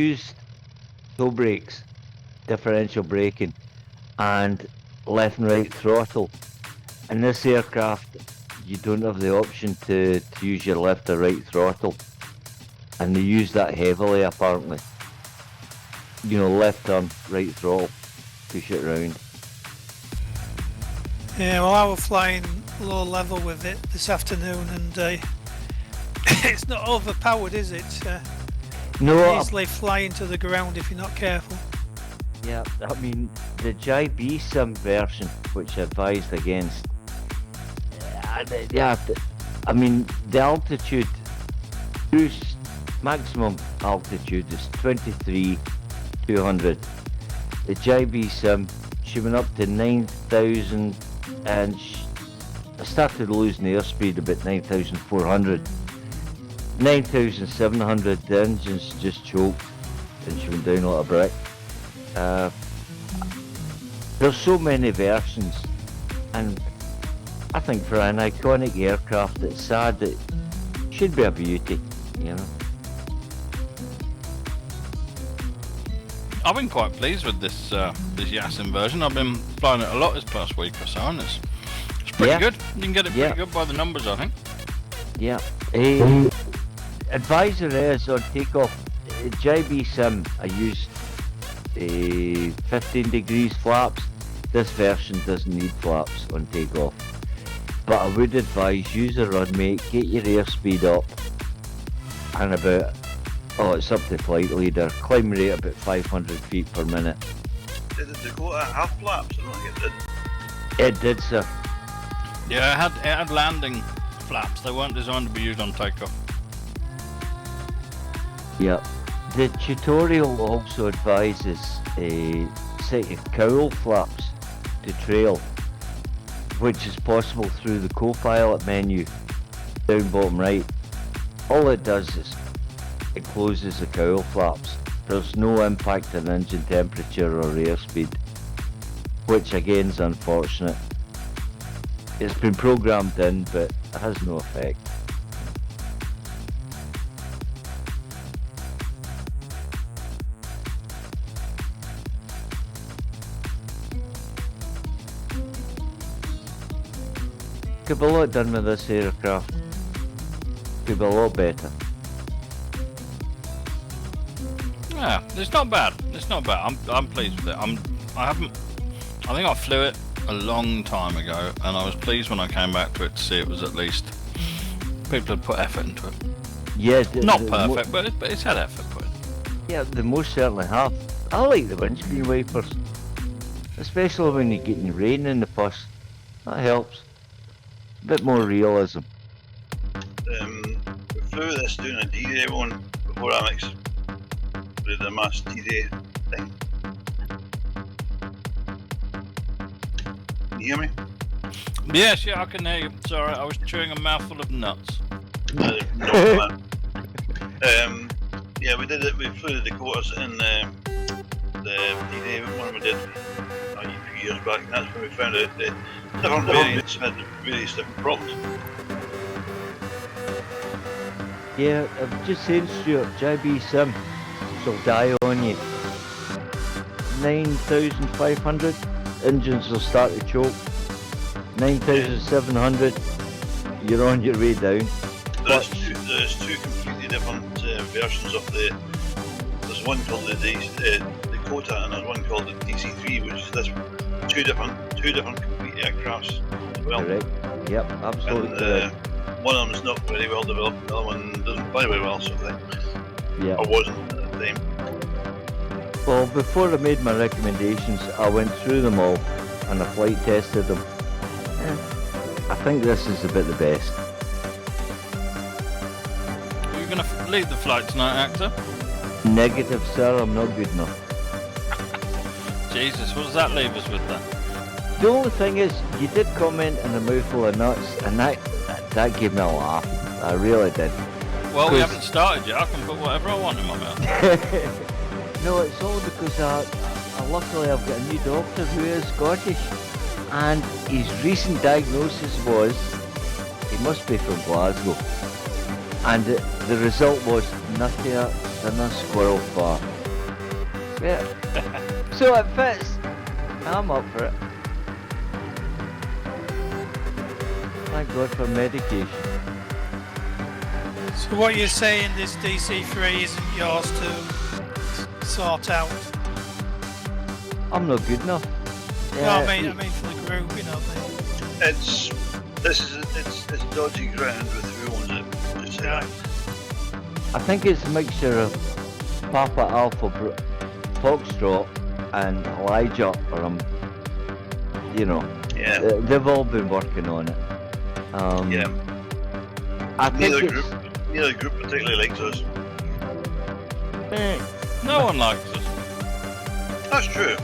used toe brakes, differential braking, and left and right throttle. In this aircraft, you don't have the option to use your left or right throttle, and they use that heavily apparently. You know, left turn, right throttle, push it round. Yeah, well, I was flying low level with it this afternoon, and it's not overpowered, is it? No, easily fly into the ground if you're not careful. Yeah, I mean, the JB Sim version, which I advised against, yeah, I mean, the altitude, cruise maximum altitude is 23,200. The JB Sim, she went up to 9,000 and I started losing airspeed about 9,400. 9,700, the engines just choked and she went down like a brick. There's so many versions, and I think for an iconic aircraft, it's sad. It should be a beauty, you know. I've been quite pleased with this this Yasin version. I've been flying it a lot this past week or so, and it's pretty good. You can get it pretty good by the numbers, I think. Yeah. Advisory on takeoff. JB Sim, I used 15 degrees flaps. This version doesn't need flaps on takeoff, but I would advise use a run mate, get your airspeed up, and about it's up to flight leader, climb rate about 500 feet per minute. Did the Dakota have flaps? I don't think it did. It did, sir. Yeah, it had landing flaps. They weren't designed to be used on takeoff. Yeah. The tutorial also advises a set of cowl flaps to trail, which is possible through the co-pilot menu down bottom right. All it does is it closes the cowl flaps. There's no impact on engine temperature or airspeed, which again is unfortunate. It's been programmed in, but it has no effect. Could be a lot done with this aircraft. Could be a lot better. Yeah, it's not bad. It's not bad. I'm pleased with it. I think I flew it a long time ago, and I was pleased when I came back to it to see it was at least people had put effort into it. Yeah, not perfect, but it's had effort put in. Yeah, they most certainly have. I like the windscreen wipers, especially when you're getting rain in the bus. That helps. A bit more realism. We flew this doing a D-Day one before Amex. We did a mass D-Day thing. Can you hear me? Yes, yeah, I can hear you. Sorry, I was chewing a mouthful of nuts. Yeah, we did it. We flew the Dakotas in the D-Day one we did a few years back, and that's when we found out that different variants had various different problems. Yeah, I've just saying, Stuart, JB Sim she'll die on you. 9,500, engines will start to choke. 9,700, you're on your way down. There's two completely different versions of there's one called the Dakota and there's one called the DC-3, which is two different complete aircrafts as well. Correct. Yep, absolutely. And, one of them is not very well developed, the other one doesn't fly very well, sort of thing. Yeah. Or wasn't at the time. Well, before I made my recommendations, I went through them all and I flight tested them. I think this is about the best. Are you going to leave the flight tonight, Actor? Negative, sir, I'm not good enough. Jesus, what does that leave us with then? The only thing is, you did comment on a mouthful of nuts, and that gave me a laugh. I really did. Well, we haven't started yet. I can put whatever I want in my mouth. No, it's all because luckily I've got a new doctor who is Scottish, and his recent diagnosis was he must be from Glasgow, and the result was nuttier They're not squirrel fart. Yeah. So it fits. I'm up for it. Thank God for medication. So what you're saying, this DC3 isn't yours to sort out? I'm not good enough. No, I mean for the group, you know. It's dodgy ground with who owns it. Just say that. I think it's a mixture of Papa Alpha Foxtrot and Elijah, or you know, Yeah. they've all been working on it. Yeah. I think Neither group particularly likes us. No one likes us. That's true.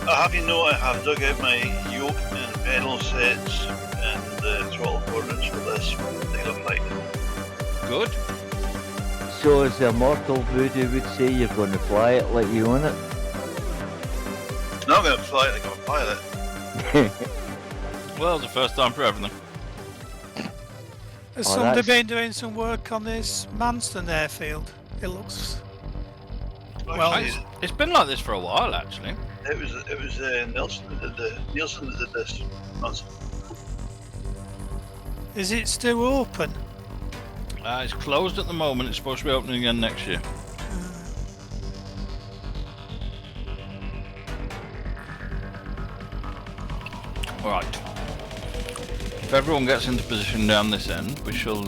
I have you know I have dug out my yoke and pedal sets and throttle coordinates for this particular flight. Good. so. As the immortal voodoo would say, you're going to fly it like you own it. No, I'm going to fly it like I'm a pilot. Well, it's the first time for everything. Has Oh, somebody that's- been doing some work on this Manston airfield? It looks... Well, Actually, It's been like this for a while, actually. it was Nielsen that did this. is it still open? It's closed at the moment. It's supposed to be opening again next year. Right. If everyone gets into position down this end, we shall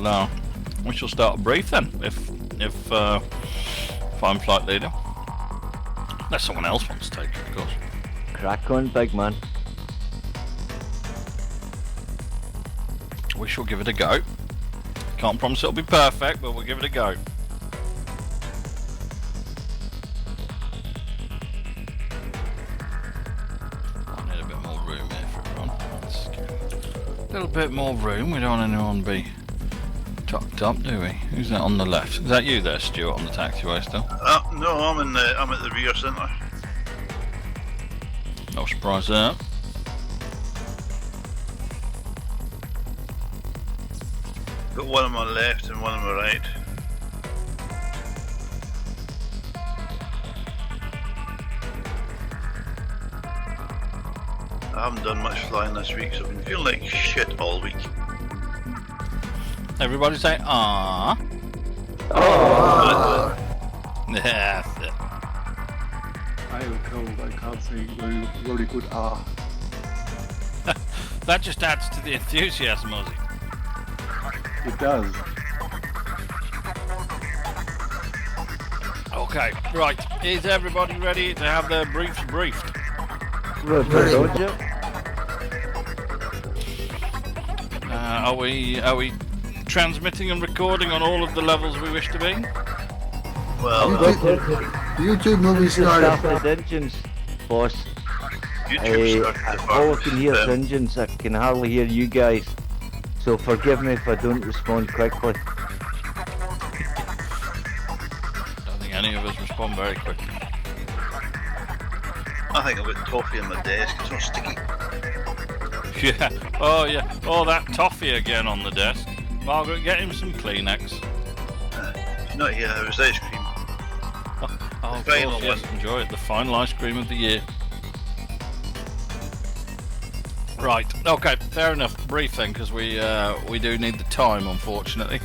start a brief then. If I'm flight leader, unless someone else wants to take it, of course. Crack on, big man. We shall give it a go. Can't promise it'll be perfect, but we'll give it a go. I need a bit more room here for everyone. A little bit more room. We don't want anyone to be tucked up, do we? Who's that on the left? Is that you there, Stuart, on the taxiway still? No, I'm at the rear centre. No surprise there. Got one on my left and one on my right. I haven't done much flying this week, so I've been feeling like shit all week. Everybody say, "Ah." That's it. I am cold, I can't say very good That just adds to the enthusiasm, Ozzy. It does. Okay, right. Is everybody ready to have their briefs briefed? Roger. Are we transmitting and recording on all of the levels we wish to be? Well, YouTube movie started. Started engines, boss. YouTube started the All I can hear is farm. engines. I can hardly hear you guys. So forgive me if I don't respond quickly. I don't think any of us respond very quickly. I think I've got toffee on my desk, it's all sticky. Yeah. Oh yeah. Oh, that toffee again on the desk. Margaret, get him some Kleenex. It's not here, it was ice cream. Oh, of Final course, yes. one. Enjoy it. The final ice cream of the year. Right. Okay. Fair enough. Brief then, because we do need the time, unfortunately.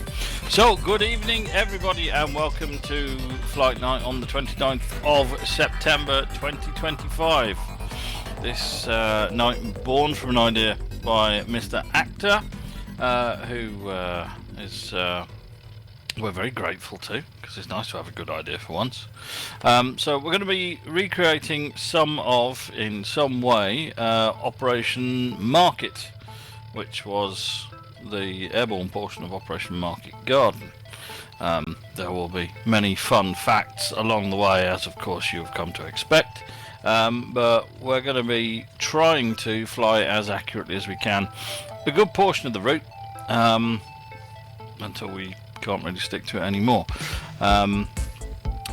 So, good evening, everybody, and welcome to Flight Night on the 29th of September 2025. This night born from an idea by Mr. Actor, who is we're very grateful to, because it's nice to have a good idea for once. So we're going to be recreating in some way, Operation Market, which was the airborne portion of Operation Market Garden. There will be many fun facts along the way, as of course you have come to expect. But we're going to be trying to fly as accurately as we can a good portion of the route, until we can't really stick to it anymore.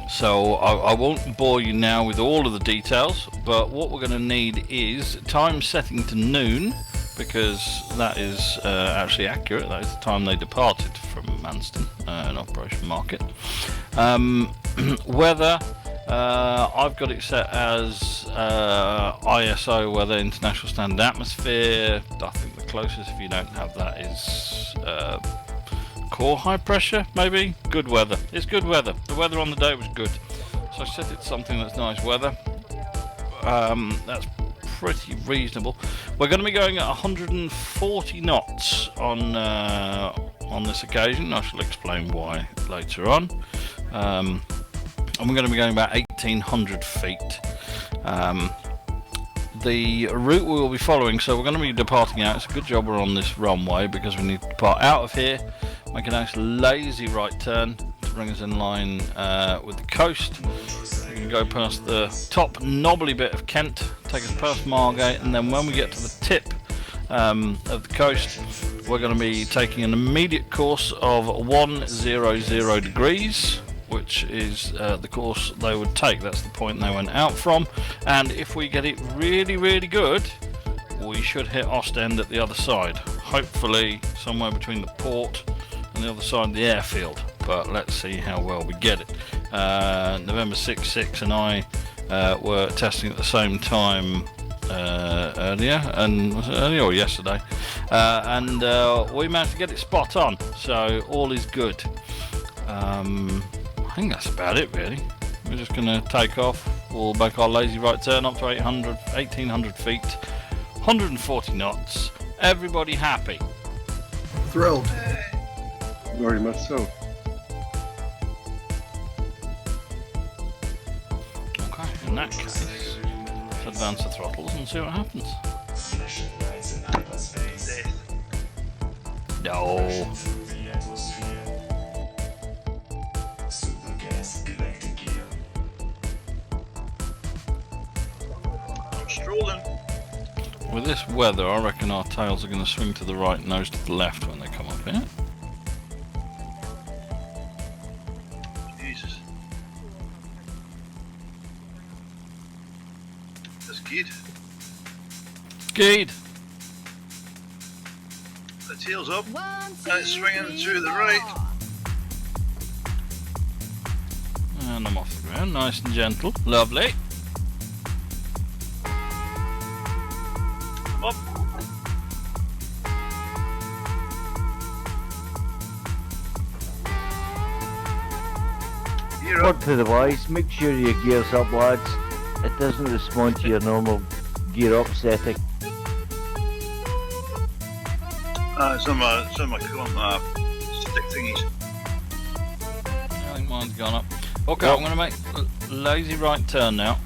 So I won't bore you now with all of the details, but what we're going to need is time setting to noon, because that is actually accurate. That is the time they departed Manston, in Operation Market. Weather, I've got it set as ISO weather, International Standard Atmosphere. I think the closest, if you don't have that, is core high pressure, maybe. Good weather. It's good weather. The weather on the day was good, so I set it to something that's nice weather. That's pretty reasonable. We're going to be going at 140 knots on this occasion. I shall explain why later on. And we're going to be going about 1,800 feet. The route we will be following, so we're going to be departing out. It's a good job we're on this runway, because we need to depart out of here, make a nice lazy right turn to bring us in line with the coast. We can go past the top knobbly bit of Kent, take us past Margate, and then when we get to the tip of the coast, we're going to be taking an immediate course of 100 degrees, which is the course they would take. That's the point they went out from, and if we get it really, really good, we should hit Ostend at the other side, hopefully somewhere between the port and the other side of the airfield, but let's see how well we get it. November 6 and I were testing at the same time earlier or yesterday, and we managed to get it spot on, so all is good. I think that's about it, really. We're just going to take off. We'll make our lazy right turn up to 1,800 feet, 140 knots. Everybody happy? Thrilled. Very much so. Okay, in that case, let's advance the throttles and see what happens. No. Strolling. With this weather, I reckon our tails are going to swing to the right, nose to the left when they come up here. Jesus. That's good. Good. The tail's up, and it's swinging to the right. And I'm off the ground, nice and gentle. Lovely. Up. Gear up. Word to the wise, make sure your gear's up, lads. It doesn't respond to your normal gear up setting. It's on my stick thingies. I think mine's gone up. Okay, I'm going to make a lazy right turn now.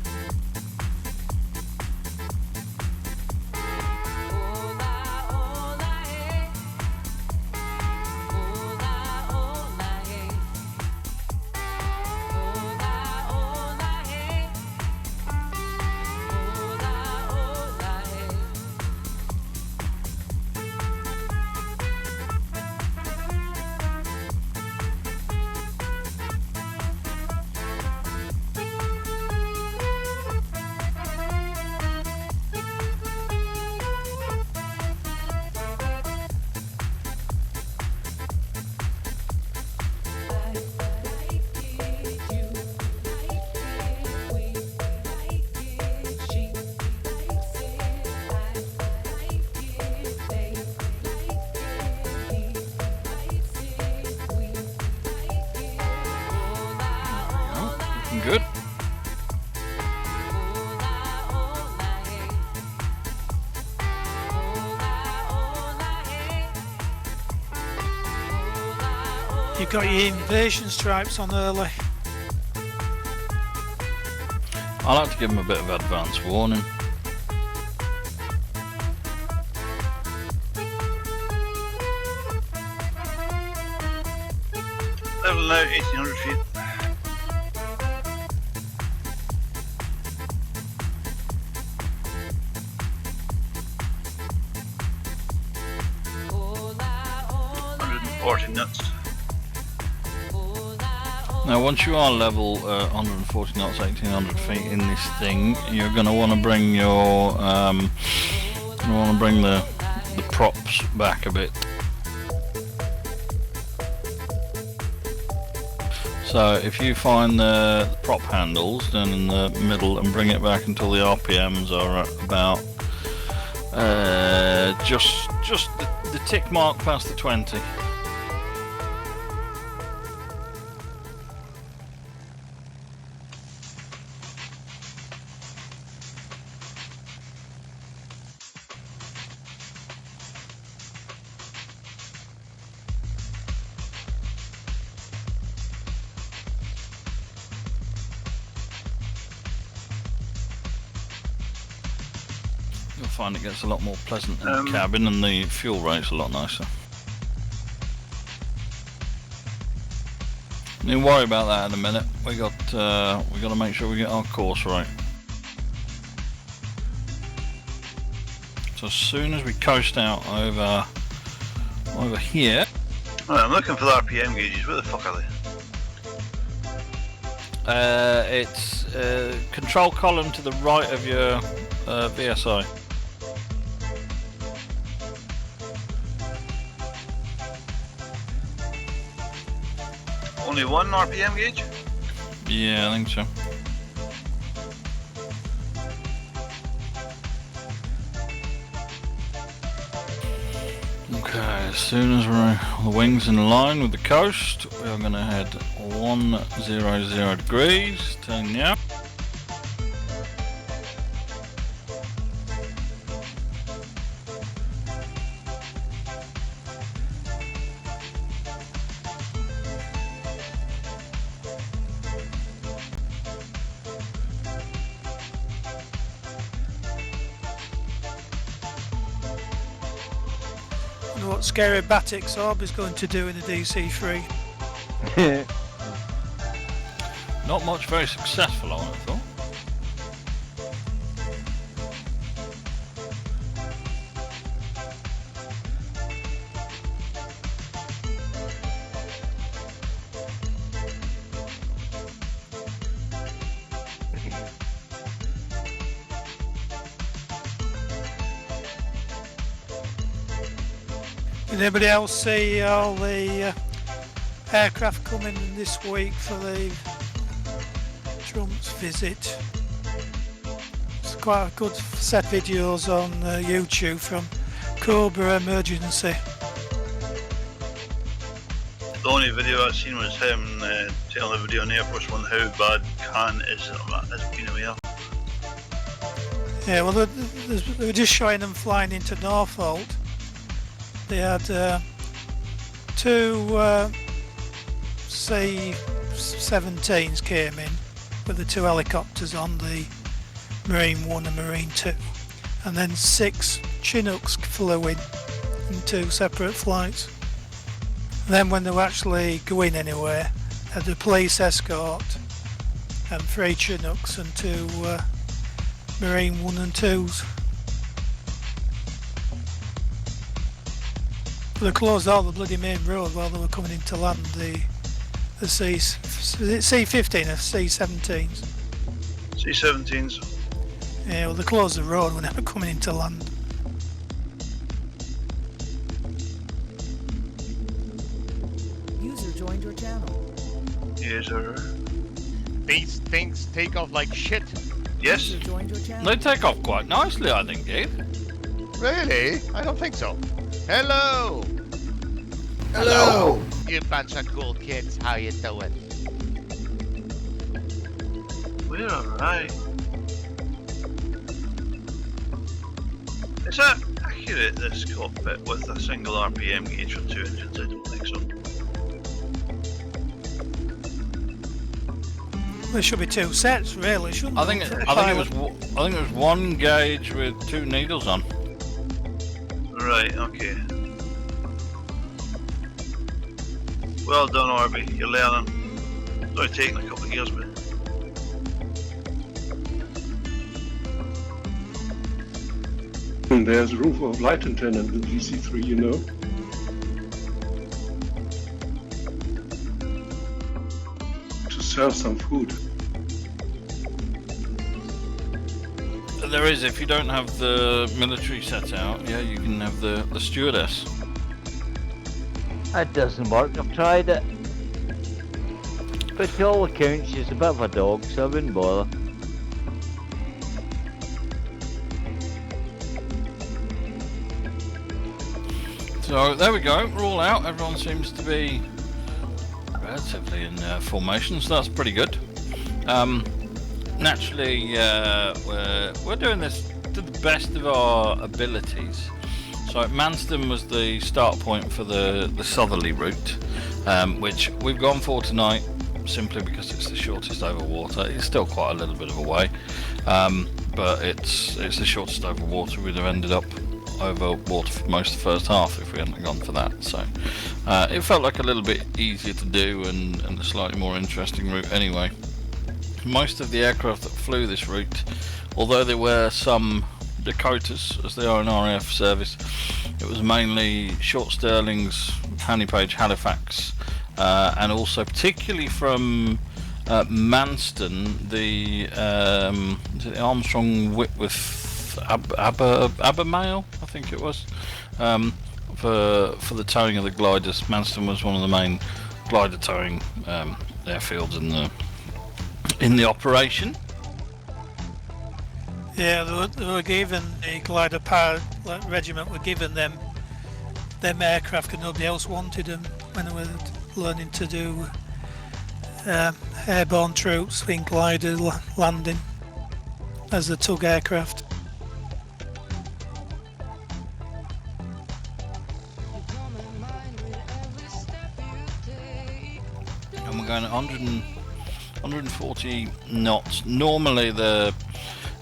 Good. You've got your invasion stripes on early. I like to give them a bit of advance warning. Level now, 1,800 feet. Nuts. Now, once you are level 140 knots, 1,800 feet in this thing, you're going to want to bring your the props back a bit. So if you find the prop handles down in the middle and bring it back until the RPMs are at about just the tick mark past the 20. You'll find it gets a lot more pleasant in the cabin, and the fuel rate's a lot nicer. Don't worry about that in a minute. We got to make sure we get our course right. So as soon as we coast out over here. Right, I'm looking for the RPM gauges. Where the fuck are they? It's control column to the right of your VSI. Only one RPM gauge? Yeah, I think so. Okay, as soon as the wings in line with the coast, we are going to head 100 degrees, turn now. What scary Batic's orb is going to do in the DC3. Not much very successful on it, though. Did anybody else see all the aircraft coming in this week for the Trump's visit? It's quite a good set of videos on YouTube from Cobra Emergency. The only video I've seen was him telling everybody on the Air Force One how bad Khan is being away. Yeah, well, they were just showing them flying into Norfolk. They had two C-17s came in with the two helicopters on, the Marine 1 and Marine 2, and then 6 Chinooks flew in two separate flights. And then when they were actually going anywhere, they had a police escort and 3 Chinooks and 2 Marine 1 and 2s. They closed all the bloody main road while they were coming in to land the C-15 or C-17s. C-17s. Yeah, well they closed the road when they were coming in to land. User joined your channel. Yes, sir. These things take off like shit. Yes. User joined your channel. They take off quite nicely, I think, Dave. Really? I don't think so. Hello! Hello! You bunch of cool kids, how you doing? We're alright. Is that accurate, this cockpit, with a single RPM gauge for 2 engines? I don't think so. There should be 2 sets, really, shouldn't I there? think it was 1 gauge with 2 needles on. Right, okay. Well done, Orby. You're learning. It's only taken a couple of years, but And there's room for a flight attendant in DC3, you know. To serve some food. There is, if you don't have the military set out, yeah, you can have the stewardess. That doesn't work. I've tried it. But to all accounts, she's a bit of a dog, so I wouldn't bother. So there we go, we're all out. Everyone seems to be relatively in formation, so that's pretty good. Naturally, we're doing this to the best of our abilities. So Manston was the start point for the southerly route, which we've gone for tonight simply because it's the shortest over water. It's still quite a little bit of a way, but it's the shortest over water. We'd have ended up over water for most of the first half if we hadn't gone for that. So it felt like a little bit easier to do and a slightly more interesting route anyway. Most of the aircraft that flew this route, although there were some Dakotas as they are in RAF service, it was mainly short Stirlings, Hanley Page, Halifax, and also particularly from Manston, the Armstrong Whitworth Abermail, I think it was, for the towing of the gliders. Manston was one of the main glider towing airfields in the operation. Yeah, they were given the glider power regiment were given them aircraft because nobody else wanted them when they were learning to do airborne troops, wing glider landing as the tug aircraft. And we're going at 140 knots. Normally the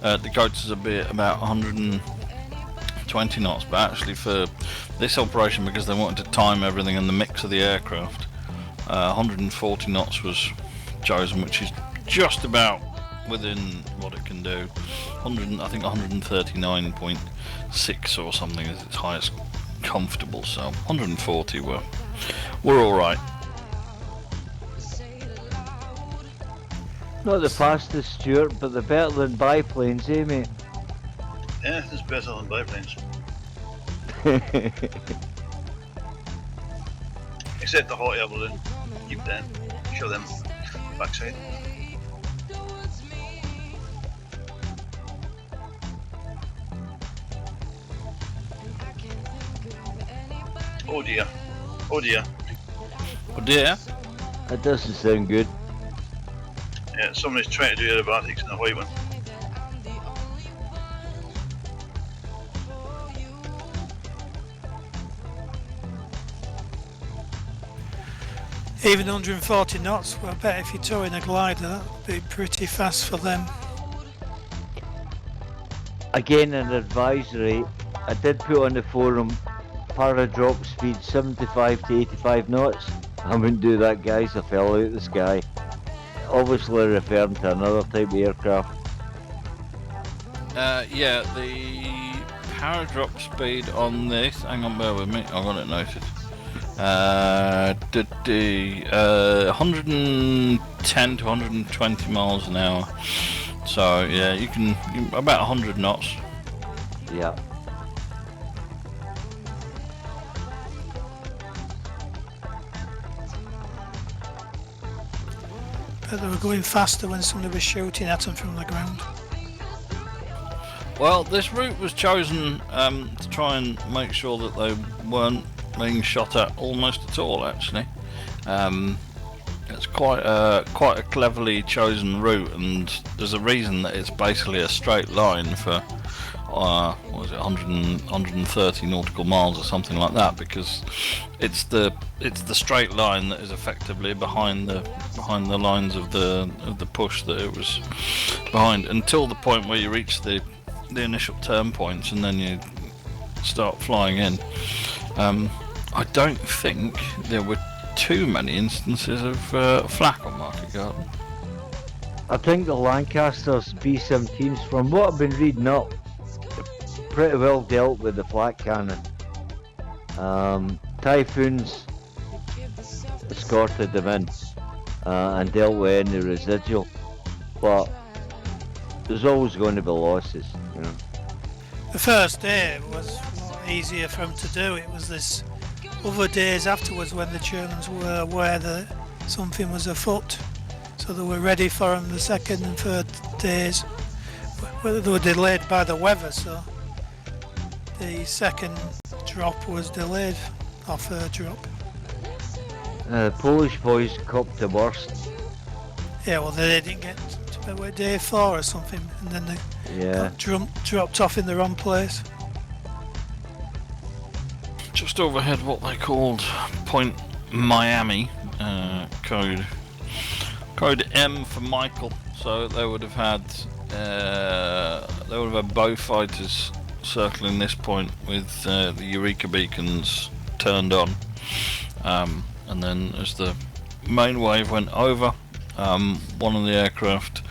Dakotas would be about 120 knots, but actually for this operation, because they wanted to time everything and the mix of the aircraft, 140 knots was chosen, which is just about within what it can do. I think 139.6 or something is its highest comfortable, so 140 we're all right. Not the fastest, Stuart, but they're better than biplanes, eh, mate? Yeah, it's better than biplanes. Except the hot air balloon. Keep them. Show them backside. Oh dear. Oh dear. Oh dear. That doesn't sound good. Yeah, somebody's trying to do aerobatics in a white one. Even 140 knots, well, I bet if you're towing a glider, that'd be pretty fast for them. Again, an advisory. I did put on the forum, para drop speed 75 to 85 knots. I wouldn't do that, guys. I fell out of the sky. Obviously referring to another type of aircraft. Yeah, the power drop speed on this, hang on, bear with me, I've got it noted. 110 to 120 miles an hour. So yeah, you can about 100 knots. Yeah. But they were going faster when somebody was shooting at them from the ground. Well, this route was chosen to try and make sure that they weren't being shot at almost at all, actually. It's quite a cleverly chosen route, and there's a reason that it's basically a straight line for what is it, 130 nautical miles or something like that, because it's the straight line that is effectively behind the lines of the push that it was behind, until the point where you reach the initial turn points, and then you start flying in. I don't think there were too many instances of flak on Market Garden. I think the Lancasters B-17s, from what I've been reading up, pretty well dealt with the flak cannon. Typhoons escorted them in and dealt with any residual, but there's always going to be losses, you know. The first day was a lot easier for them to do. It was this other days afterwards when the Germans were aware that something was afoot. So they were ready for them the second and third days. Well, they were delayed by the weather, so the second drop was delayed, or third drop. Polish boys copped the worst. Yeah, well they didn't get to about day 4 or something, and then they Yeah. got dropped off in the wrong place. Just overhead what they called Point Miami, code M for Michael. So they would have had bow fighters circling this point with the Eureka beacons turned on, and then as the main wave went over, one of the aircraft,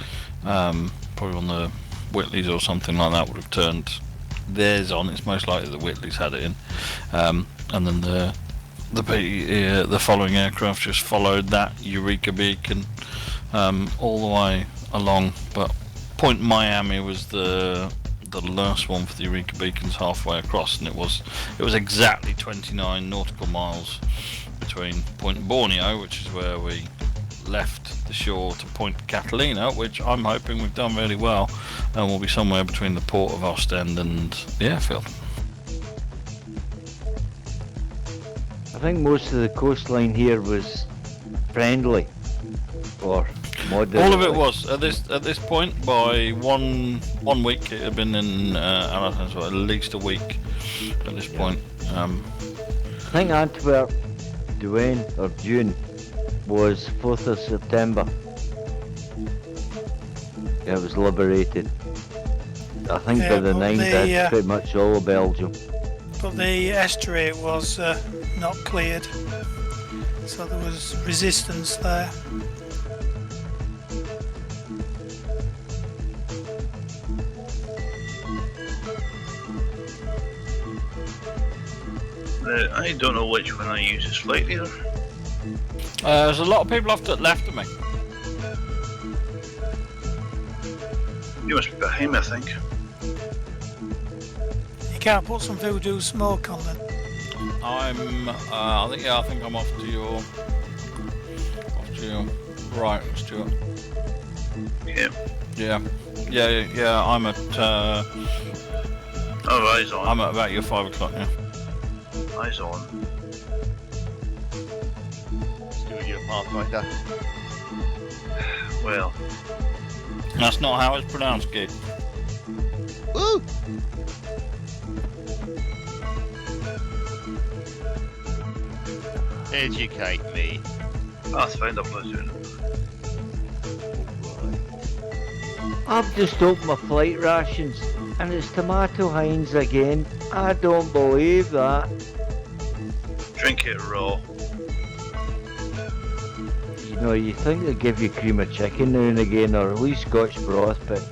probably on the Whitleys or something like that, would have turned theirs on. It's most likely the Whitleys had it in, and then the following aircraft just followed that Eureka beacon all the way along. But Point Miami was the last one for the Eureka beacons halfway across, and it was exactly 29 nautical miles between Point Borneo, which is where we left the shore, to Point Catalina, which I'm hoping we've done really well, and will be somewhere between the port of Ostend and the airfield. I think most of the coastline here was friendly, or moderately. All of it was at this point. By one week, it had been in at least a week at this point. I think Antwerp, Douane or June was 4th of September. It was liberated. I think by the 9th that's pretty much all of Belgium. But the estuary was not cleared, so there was resistance there. I don't know which one I use as FlightGear. There's a lot of people left of me. You must be behind me, I think. You can't put some voodoo smoke on them. I think I'm off to your right, Stuart. Yeah. Yeah. I'm at. Oh, eyes on. I'm at about your 5 o'clock. Yeah. Eyes on. Stuart, you're a pathfinder. Well, That's not how it's pronounced, kid. Woo! Educate me. Pathfinder platoon. I've just opened my flight rations and it's tomato Heinz again. I don't believe that. Drink it raw. You know, you think they'd give you cream of chicken now and again, or at least Scotch broth, but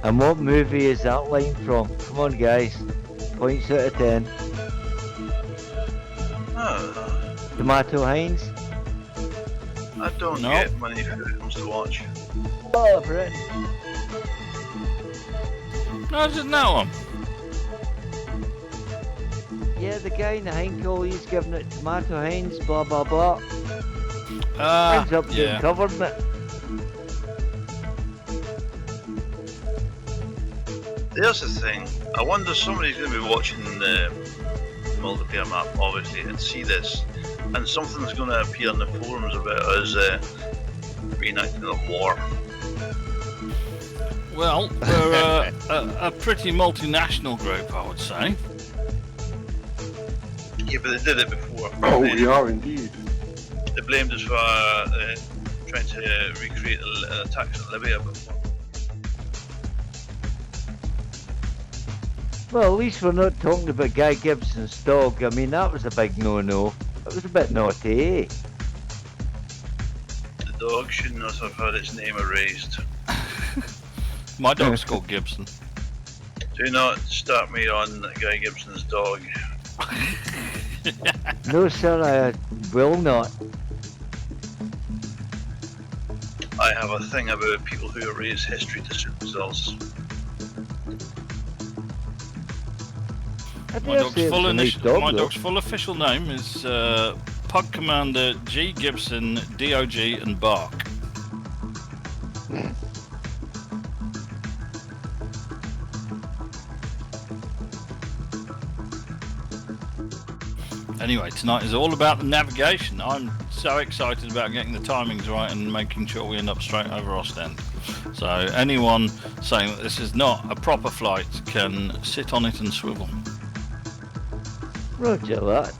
And what movie is that line from? Come on guys, points out of 10. Tomato Heinz? I don't get many films to watch. Oh, Britain. No, it's just that one. Yeah, the guy in the Heinkel, he's giving it tomato Heinz, blah blah blah. Ends up getting covered in it. There's the thing. I wonder if somebody's going to be watching the multiplayer map, obviously, and see this, and something's going to appear in the forums about us reenacting the war. Well, we're a pretty multinational group, I would say. Yeah, but they did it before. Oh, we are indeed. They blamed us for trying to recreate attacks in Libya before. Well, at least we're not talking about Guy Gibson's dog. I mean, that was a big no-no. That was a bit naughty, eh? The dog should not have had its name erased. My dog's called Gibson. Do not start me on Guy Gibson's dog. No, sir, I will not. I have a thing about people who erase history to suit themselves. I dare say it's a nice dog, my though. dog's full official name is Pug Commander G. Gibson, DOG, and Bark. Anyway, tonight is all about the navigation. I'm so excited about getting the timings right and making sure we end up straight over Ostend. So anyone saying that this is not a proper flight can sit on it and swivel. Roger that.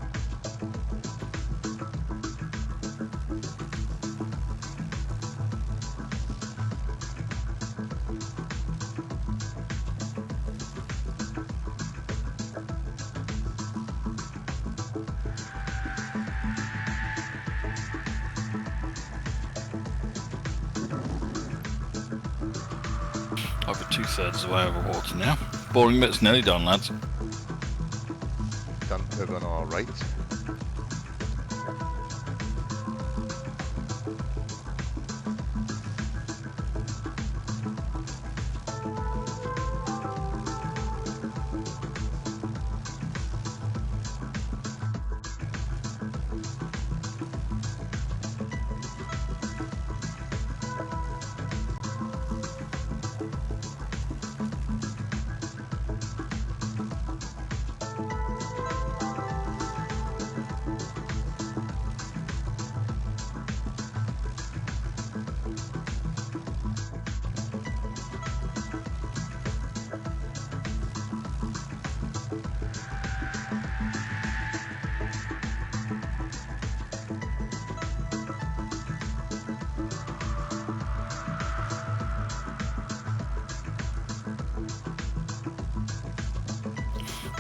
Over 2/3 of the way over water now. Boring bit's nearly done, lads. Done pivot all right.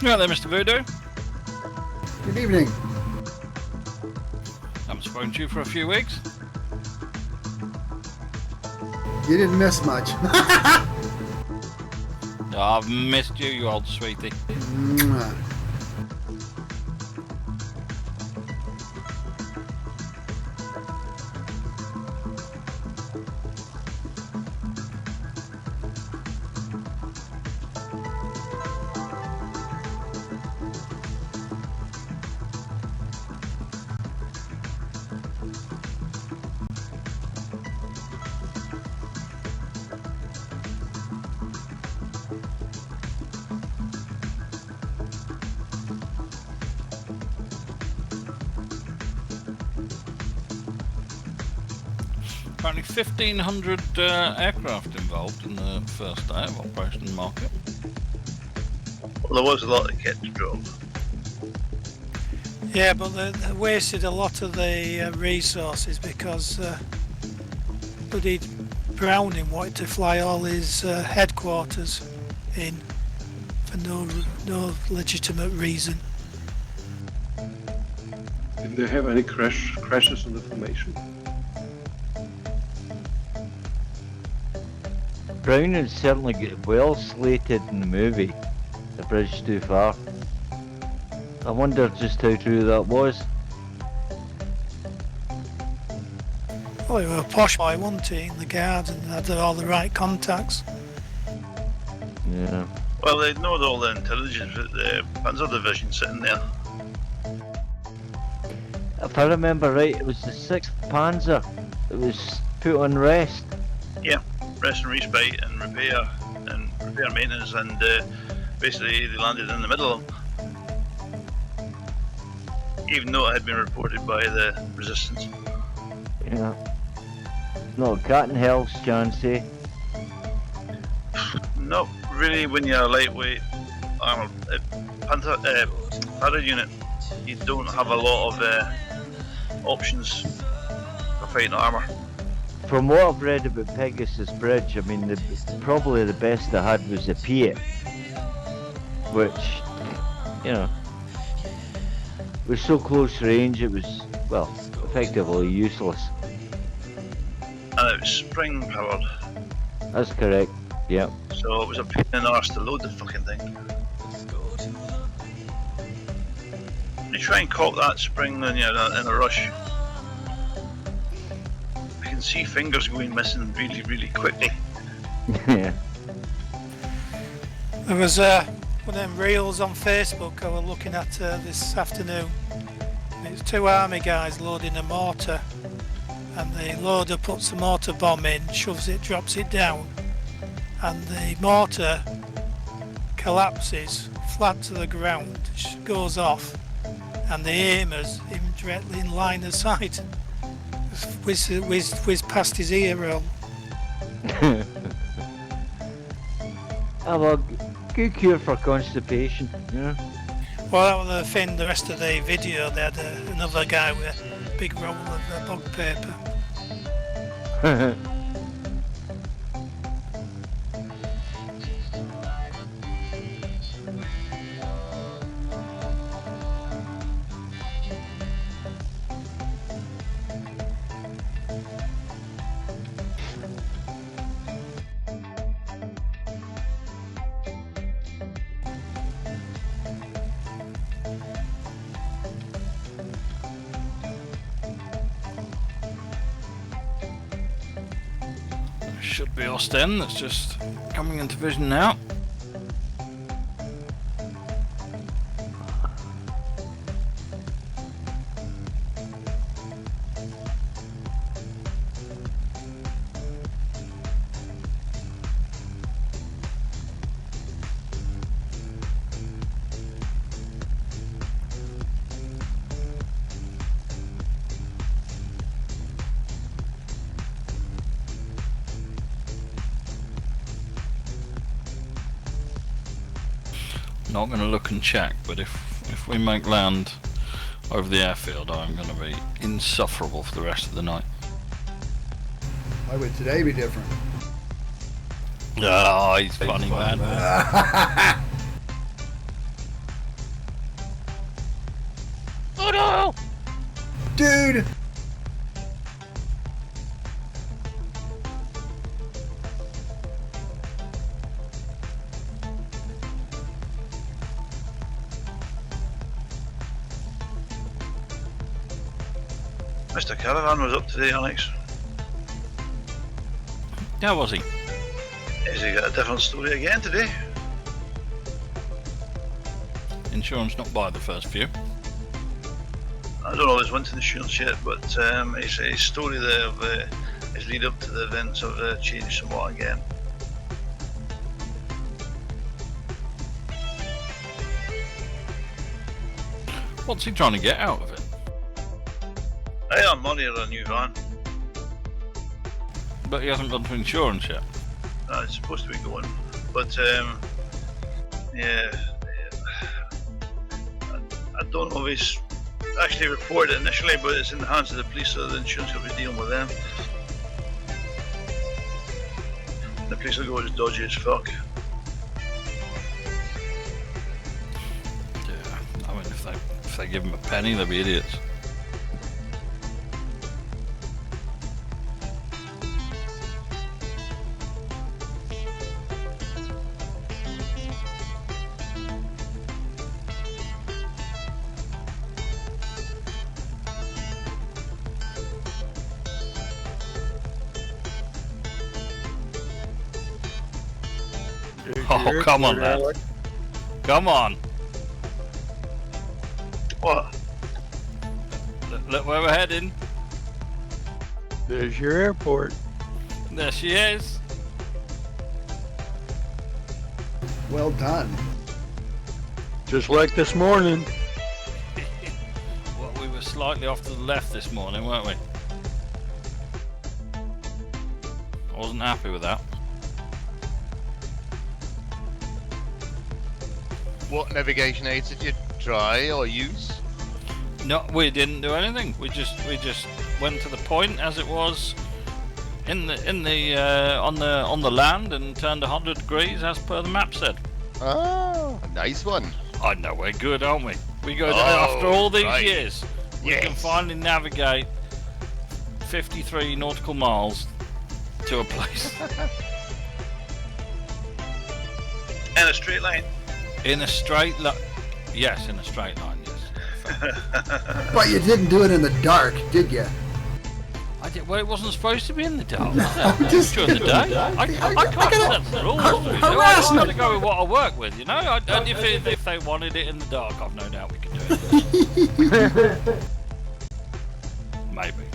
Right there, Mr. Voodoo. Good evening. Haven't spoken to you for a few weeks. You didn't miss much. I've missed you, you old sweetie. Mwah. Apparently 1,500 aircraft involved in the first day of Operation Market. Well, there was a lot of kit to drop. Yeah, but they wasted a lot of the resources because bloody Browning wanted to fly all his headquarters in for no legitimate reason. Did they have any crashes in the formation? Browning certainly get well slated in the movie, The Bridge Too Far. I wonder just how true that was. Well, he was a posh boy, wasn't he, in the Guards, and had all the right contacts. Yeah. Well, they ignored all the intelligence with the Panzer Division sitting there. If I remember right, it was the 6th Panzer that was put on rest. Yeah, rest and respite and repair maintenance, and basically they landed in the middle of them. Even though it had been reported by the resistance. Yeah. No cat and hell's chance, eh? Not really when you're a lightweight armor Panzer unit. You don't have a lot of options for fighting armor. From what I've read about Pegasus Bridge, I mean, probably the best they had was the Piet, which, you know, was so close range it was, well, effectively useless. And it was spring powered. That's correct, yeah. So it was a pain in the arse to load the fucking thing. You try and cock that spring when you're in a rush. I can see fingers going missing really, really quickly. Yeah. There was one of them reels on Facebook I was looking at this afternoon. It's two army guys loading a mortar, and the loader puts the mortar bomb in, shoves it, drops it down, and the mortar collapses flat to the ground, goes off, and the aimers, him directly in line of sight, whiz past his ear roll. Oh, well, good cure for constipation, you know? Well, that was the thing, the rest of the video, they had another guy with a big roll of bog paper. Should be Ostend, that's just coming into vision now. Not going to look and check, but if we make land over the airfield, I'm going to be insufferable for the rest of the night. Why would today be different? Oh, he's funny, man. Oh no! Dude! Mr. Caravan was up today, Alex. Yeah, was he? Has he got a different story again today? Insurance not by the first few. I don't know if it's went to insurance yet, but his story there of his lead up to the events have changed somewhat again. What's he trying to get out of it? Hey, I'm money on a new van. But he hasn't gone to insurance yet. It's supposed to be going, but yeah, I don't know if he's actually reported it initially, but it's in the hands of the police, so the insurance will be dealing with them. The police will go as dodgy as fuck. Yeah, I mean, if they give him a penny, they'll be idiots. Oh, come on, lad. Come on. What? Look where we're heading. There's your airport. There she is. Well done. Just like this morning. Well, we were slightly off to the left this morning, weren't we? I wasn't happy with that. What navigation aids did you try or use? No, we didn't do anything. We just went to the point as it was on the land and turned 100 degrees as per the map said. Oh, a nice one. I know we're good, aren't we? We go after all these right. years. We can Yes. finally navigate 53 nautical miles to a place In a straight line. in a straight line. Yes, in a straight line. Yes. But you didn't do it in the dark, did you? Well, it wasn't supposed to be in the dark. During the day. I can't set the rules. I've got to go with what I work with, you know? And if they wanted it in the dark, I've no doubt we could do it. Maybe.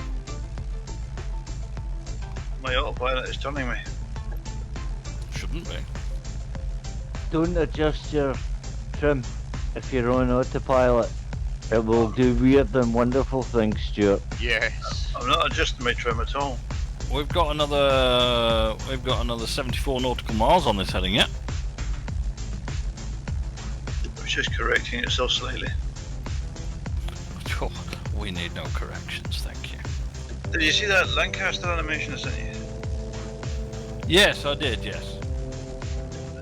My autopilot is turning me. Shouldn't be. Don't adjust your trim if you're on autopilot. It will do weird and wonderful things, Stuart. Yes. I'm not adjusting my trim at all. We've got another 74 nautical miles on this heading yet. It was just correcting itself slightly. Oh, we need no corrections, thank you. Did you see that Lancaster animation I sent you? Yes, I did, yes.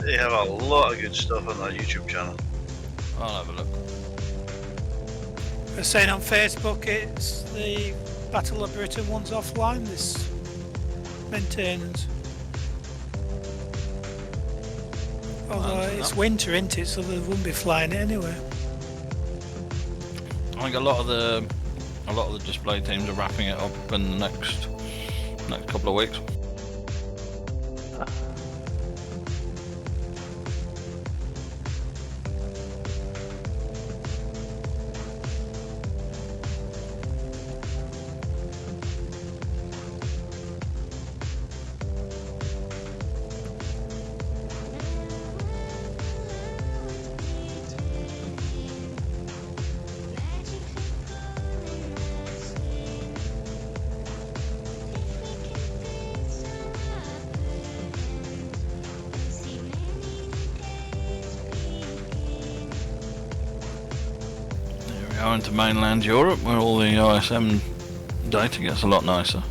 They have a lot of good stuff on that YouTube channel. I'll have a look. They're saying on Facebook it's the Battle of Britain one's offline, this maintenance. Although it's winter, isn't it? So they wouldn't be flying it anyway. I think a lot of the display teams are wrapping it up in the next couple of weeks. Into mainland Europe, where all the ISM data gets a lot nicer.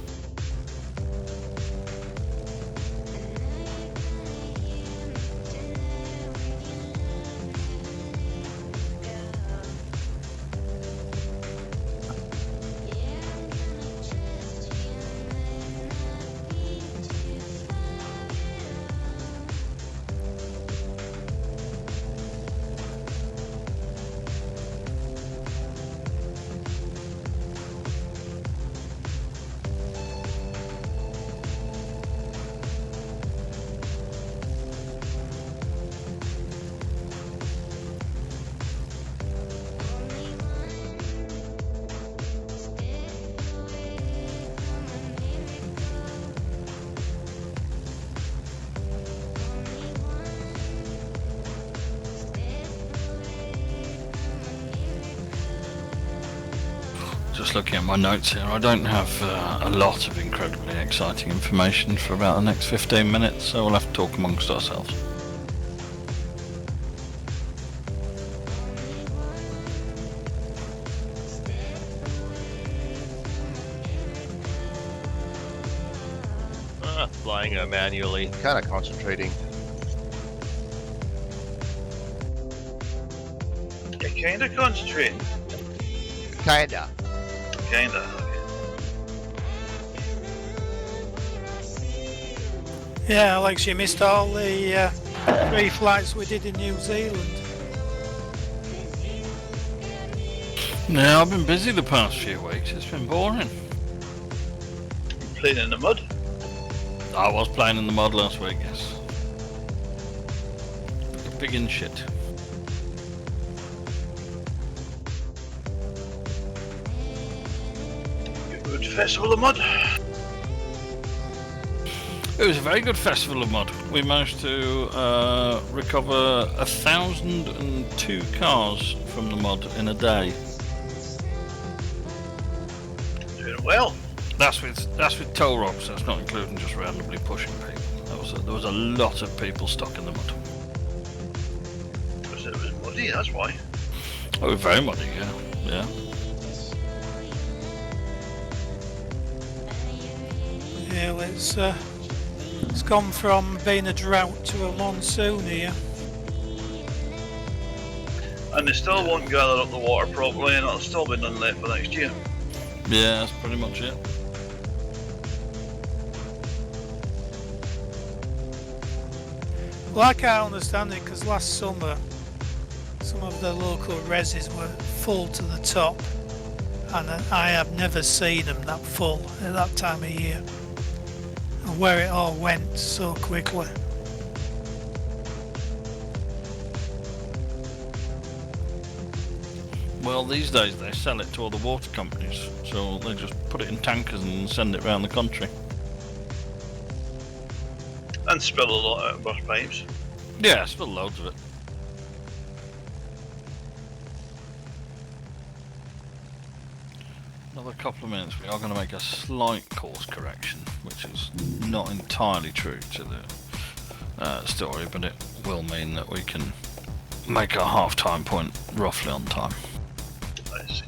Just looking at my notes here, I don't have a lot of incredibly exciting information for about the next 15 minutes, so we'll have to talk amongst ourselves. Flying manually, kind of concentrating. You're kinda concentrating. Kinda. Kinda. Yeah, Alex, you missed all the 3 flights we did in New Zealand. Yeah, I've been busy the past few weeks, it's been boring. Playing in the mud. I was playing in the mud last week, yes. Big in shit. Good festival of mud. It was a very good festival of mud. We managed to recover 1,002 cars from the mud in a day. Doing well. That's with tow ropes. That's not including just randomly pushing people. There was a lot of people stuck in the mud. Because it was muddy, that's why. Oh, it was very muddy, yeah. Yeah, well, it's gone from being a drought to a monsoon here. And they still won't gather up the water properly, and it'll still be none left for next year. Yeah, that's pretty much it. Well, I can't understand it because last summer some of the local reses were full to the top, and I have never seen them that full at that time of year. And where it all went so quickly. Well, these days they sell it to all the water companies, so they just put it in tankers and send it around the country. And spill a lot out of burst pipes. Yeah, still loads of it. Another couple of minutes, we are going to make a slight course correction, which is not entirely true to the story, but it will mean that we can make our half-time point roughly on time. I see.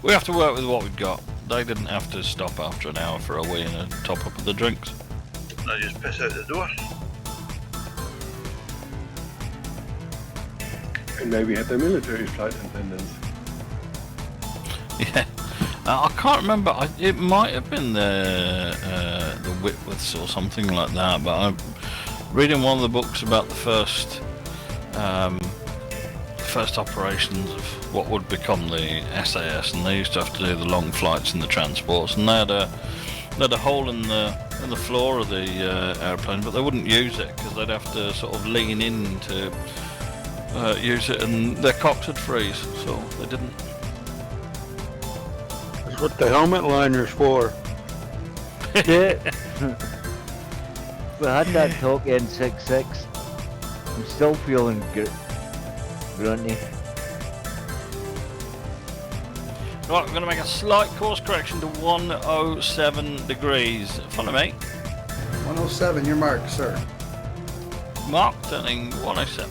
We have to work with what we've got. They didn't have to stop after an hour for a wee and a top up of the drinks. I just piss out the door. And maybe had the military flight attendants. Yeah, I can't remember. It might have been the Whitworths or something like that. But I'm reading one of the books about the first operations of what would become the SAS, and they used to have to do the long flights in the transports, and they had a hole in the floor of the airplane, but they wouldn't use it because they'd have to sort of lean in to use it, and their cocks would freeze, so they didn't. That's what the helmet liner's for. Yeah. We had that talk in 6.6. I'm still feeling grunty. Right, we're going to make a slight course correction to 107 degrees. Follow me. 107, your mark, sir. Mark, turning 107.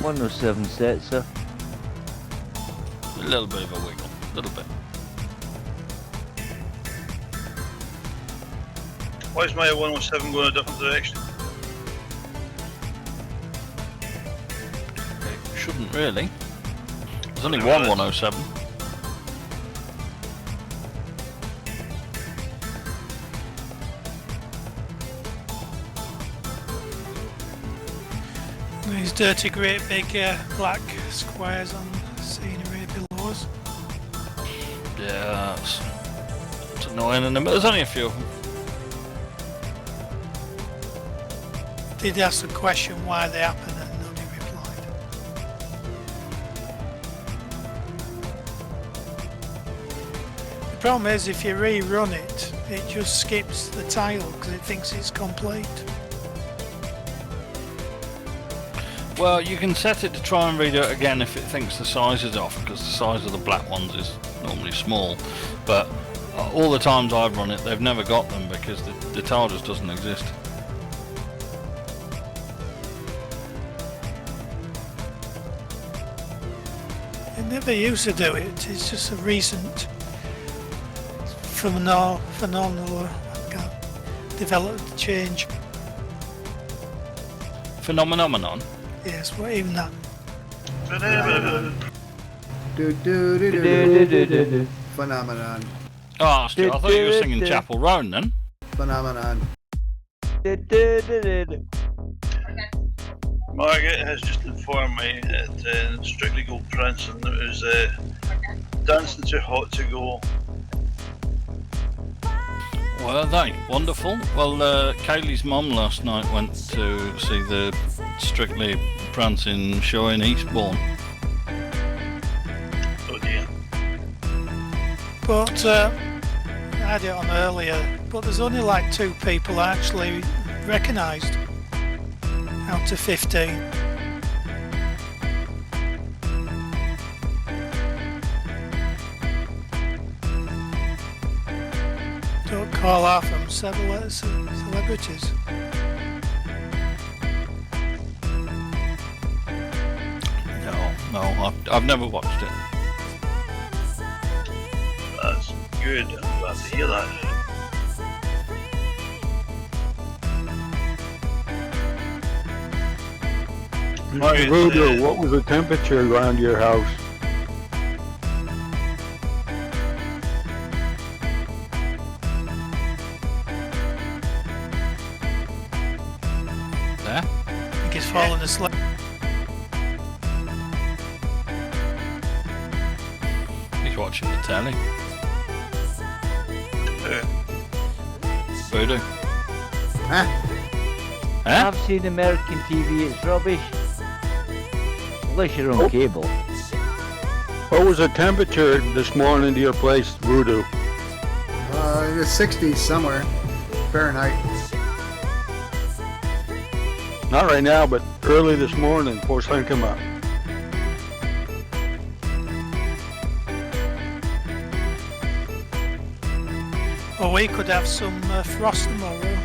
107 set, sir. A little bit of a wiggle, a little bit. Why is my 107 going a different direction? It shouldn't really. There's only one 107. These dirty great big black squares on the scenery below us. Yeah, it's annoying, but there's only a few of them. Did ask the question why they happened and nobody replied. The problem is if you rerun it, it just skips the tile because it thinks it's complete. Well, you can set it to try and redo it again if it thinks the size is off, because the size of the black ones is normally small. But all the times I've run it, they've never got them because the tile just doesn't exist. It never used to do it. It's just a recent phenomenal developed change. Phenomenon. Yes, well, even that. Phenomenon. Oh, Stu, I thought you were singing Chapel Roan then. Phenomenon. Margaret has just informed me that Strictly Go Prince and it was dancing too hot to go. Were they? Wonderful. Well, Kaylee's mum last night went to see the Strictly Prancing show in Eastbourne. Oh dear. But I had it on earlier, but there's only like 2 people I actually recognised out of 15. Don't call half them celebrities. No, I've never watched it. That's good. I'm glad to hear that. Mr. Voodoo, what was the temperature around your house? I think he's fallen asleep. watching the telly. Voodoo. Huh? Huh? I've seen American TV, it's rubbish. Unless you're on cable. What was the temperature this morning to your place, Voodoo? In the 60s somewhere. Fahrenheit. Not right now, but early this morning before sun came up. Or we could have some frost tomorrow.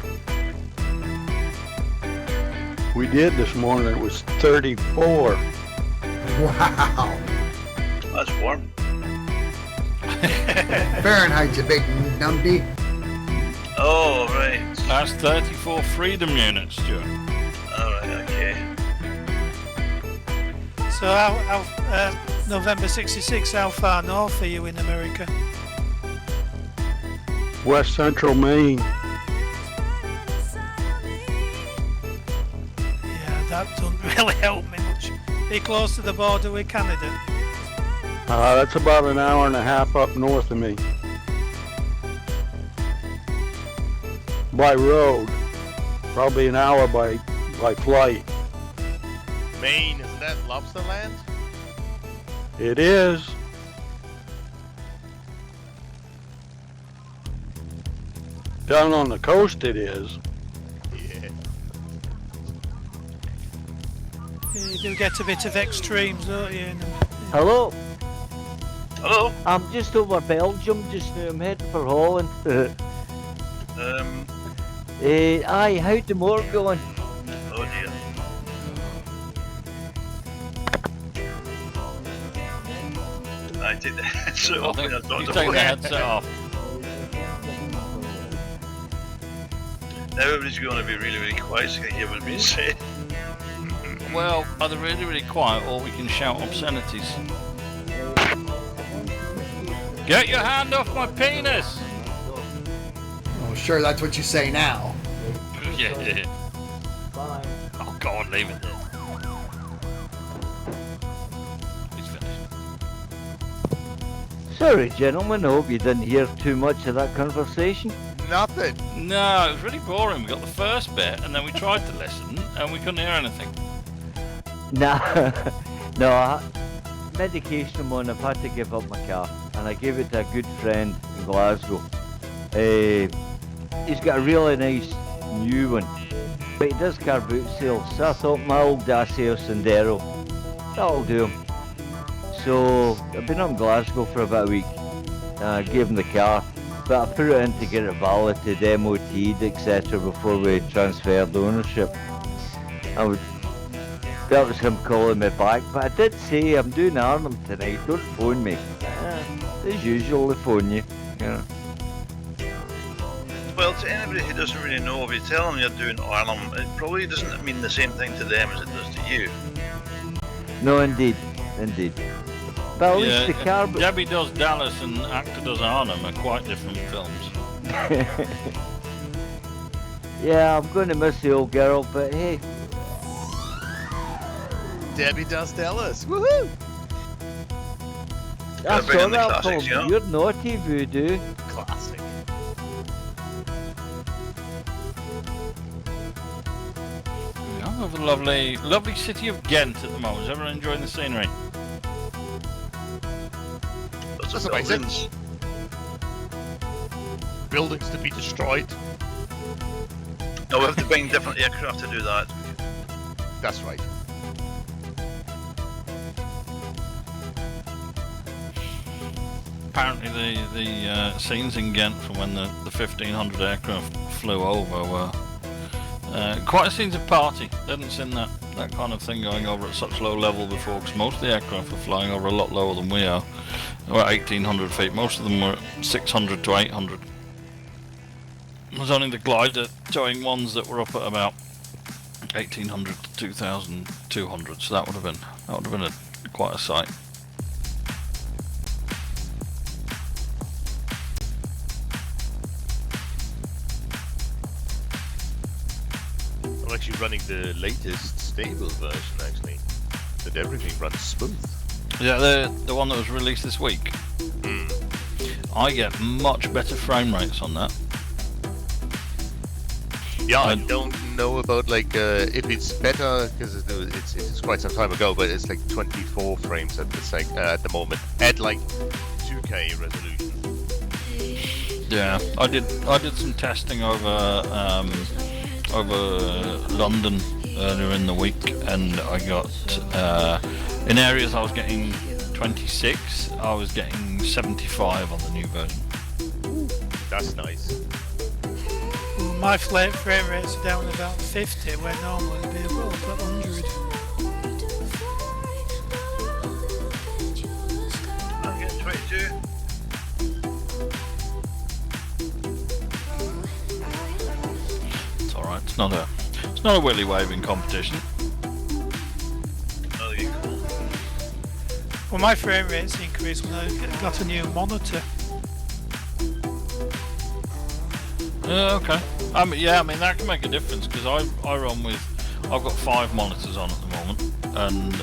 We did this morning. It was 34. Wow. That's warm. Fahrenheit, you big numpty. Oh, right. That's 34 freedom units, Stuart. Alright, okay. So how November 66, how far north are you in America? West Central Maine. Yeah, that doesn't really help me much. Are you close to the border with Canada? That's about an hour and a half up north of me. By road. Probably an hour by flight. Maine, isn't that lobster land? It is. Down on the coast it is. Yeah. You do get a bit of extremes, don't you? Hello, Hello. I'm just over Belgium just now. I'm heading for Holland. Aye, how'd the moor going? Oh dear. I take the headset I off. think when I you talk take to the headset off. Everybody's going to be really, really quiet so I can hear what's being said. Well, either really, really quiet or we can shout obscenities. Get your hand off my penis! Oh, sure, that's what you say now. Yeah. Oh, go on, leave it there. He's finished. Sorry, gentlemen, I hope you didn't hear too much of that conversation. Nothing. No, it was really boring. We got the first bit and then we tried to listen and we couldn't hear anything. Nah, no, medication I'm on, I've had to give up my car, and I gave it to a good friend in Glasgow. He's got a really nice new one, but he does car boot sales, so I thought my old Dacia Sandero, that'll do him. So I've been up in Glasgow for about a week. I gave him the car, but I put it in to get it validated, MOT'd, etc. before we transferred ownership. That was him calling me back, but I did say I'm doing Arnhem tonight, don't phone me. As usual, they phone you. Yeah. Well, to anybody who doesn't really know, if you tell them you're doing Arnhem, it probably doesn't mean the same thing to them as it does to you. No, indeed. But at least the car... Debbie does Dallas and Actor does Arnhem are quite different films. Yeah, I'm going to miss the old girl, but hey. Debbie does Dallas. Woohoo! I bring saw in the that classics, film. yeah? You're naughty, Voodoo. Classic. We have a lovely city of Ghent at the moment. Is everyone enjoying the scenery? Lots That's of amazing. buildings. Buildings to be destroyed. No, we have to bring different aircraft to do that. That's right. Apparently the scenes in Ghent from when the 1500 aircraft flew over were quite a scenes of party. They hadn't seen that kind of thing going over at such low level before, because most of the aircraft were flying over a lot lower than we are. They were at 1800 feet. Most of them were at 600 to 800. It was only the glider towing ones that were up at about 1800 to 2200. So that would have been quite a sight. I'm actually running the latest stable version, actually. That everything runs smooth. Yeah, the one that was released this week. I get much better frame rates on that. Yeah, I don't know about like if it's better because it's quite some time ago, but it's like 24 frames at the moment at like 2K resolution. Yeah, I did some testing over London earlier in the week, and I got in areas I was getting 26, I was getting 75 on the new version. That's nice. Well, my frame rates are down about 50, where normally they'd be up at 100. I'm getting 22. It's alright, it's not a willy waving competition. Oh, you cool. Well, my frame rates increased when I got a new monitor. Okay. Yeah, I mean that can make a difference because I run with, I've got 5 monitors on at the moment, and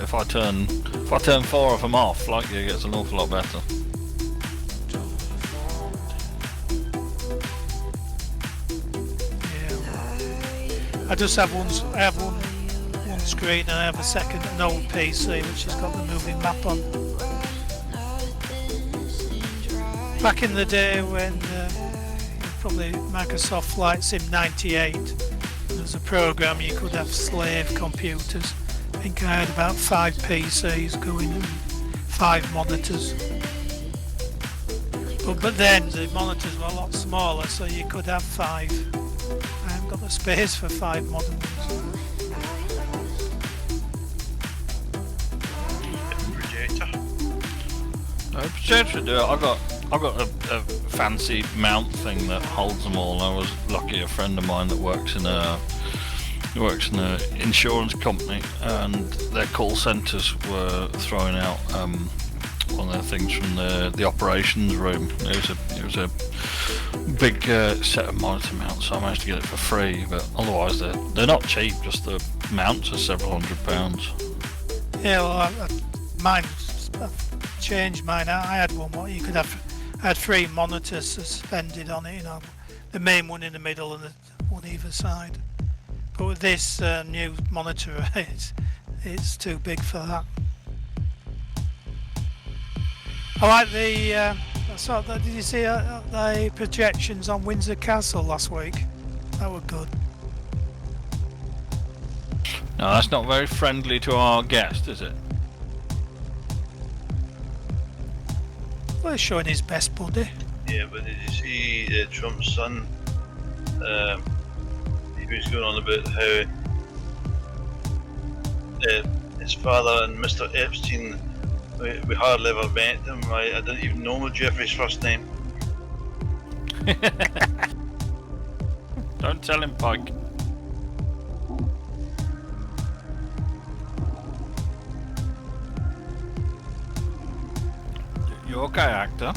if I turn 4 of them off, FlightGear gets an awful lot better. Yeah. I just have one screen, and I have an old PC which has got the moving map on. Back in the day when probably Microsoft Flight Sim 98, there was a program you could have slave computers. I think I had about 5 PCs going and 5 monitors. But then the monitors were a lot smaller, so you could have 5. I haven't got the space for 5 modern ones. Projector do it. I've got a fancy mount thing that holds them all. I was lucky, a friend of mine that works in a insurance company, and their call centres were throwing out one of their things from the operations room. It was a big set of monitor mounts, so I managed to get it for free. But otherwise, they're not cheap. Just the mounts are several £100. Yeah, well, I've changed mine. I had one what you could have. I had 3 monitors suspended on it, you know, the main one in the middle and the one either side. But with this new monitor, it's too big for that. I like the. Did you see the projections on Windsor Castle last week? That were good. No, that's not very friendly to our guest, is it? Well, he's showing his best buddy. Yeah, but did you see Trump's son? He was going on about how his father and Mr. Epstein, we hardly ever met them. I didn't even know Jeffrey's first name. Don't tell him, Pike. You okay, actor?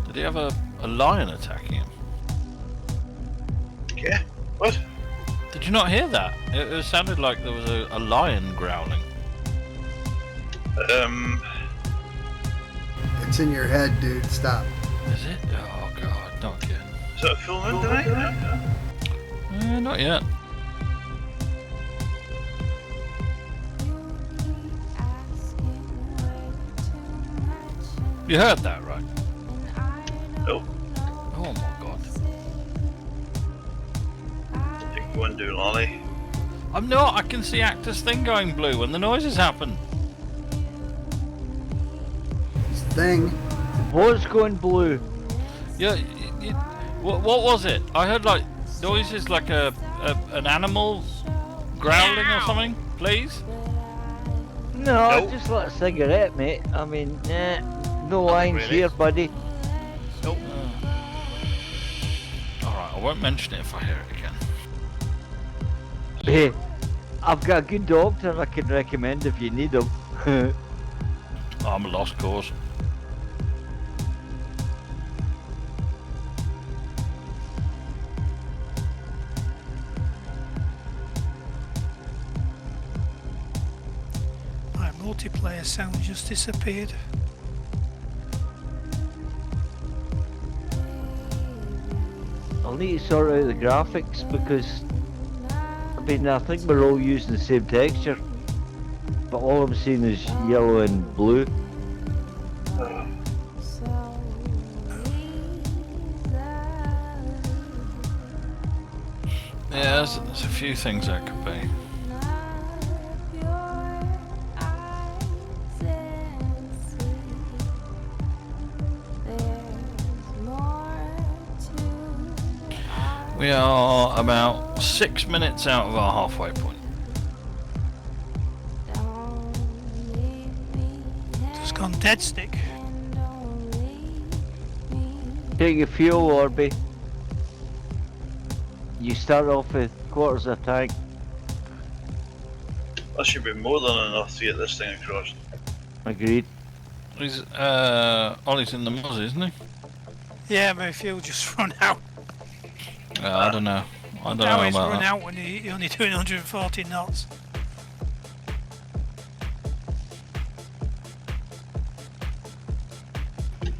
Did he have a lion attacking him? Yeah? What? Did you not hear that? It sounded like there was a lion growling. It's in your head, dude. Stop. Is it? Oh god, not again. Is that a full moon tonight? Not yet. You heard that, right? Nope. Oh my god. Take one do, Lolly. I'm not. I can see Actor's thing going blue when the noises happen. It's the thing. What's going blue? Yeah. What was it? I heard like noises like an animal growling or something. Please. No, Nope. just lit a cigarette, mate. I mean, no lines really. here, buddy. Nope. Alright, I won't mention it if I hear it again. Hey, I've got a good doctor I can recommend if you need him. I'm a lost cause. multiplayer sound just disappeared. I'll need to sort out the graphics because I think we're all using the same texture, but all I'm seeing is yellow and blue. Yeah, there's a few things that could be. We are about 6 minutes out of our halfway point. Just gone dead stick. Take your fuel, Orby. You start off with quarters of a tank. That should be more than enough to get this thing across. Agreed. He's Ollie's in the Moz, isn't he? Yeah, my fuel just run out. I don't know. I don't Now know he's about run that. out when you're only doing 140 knots.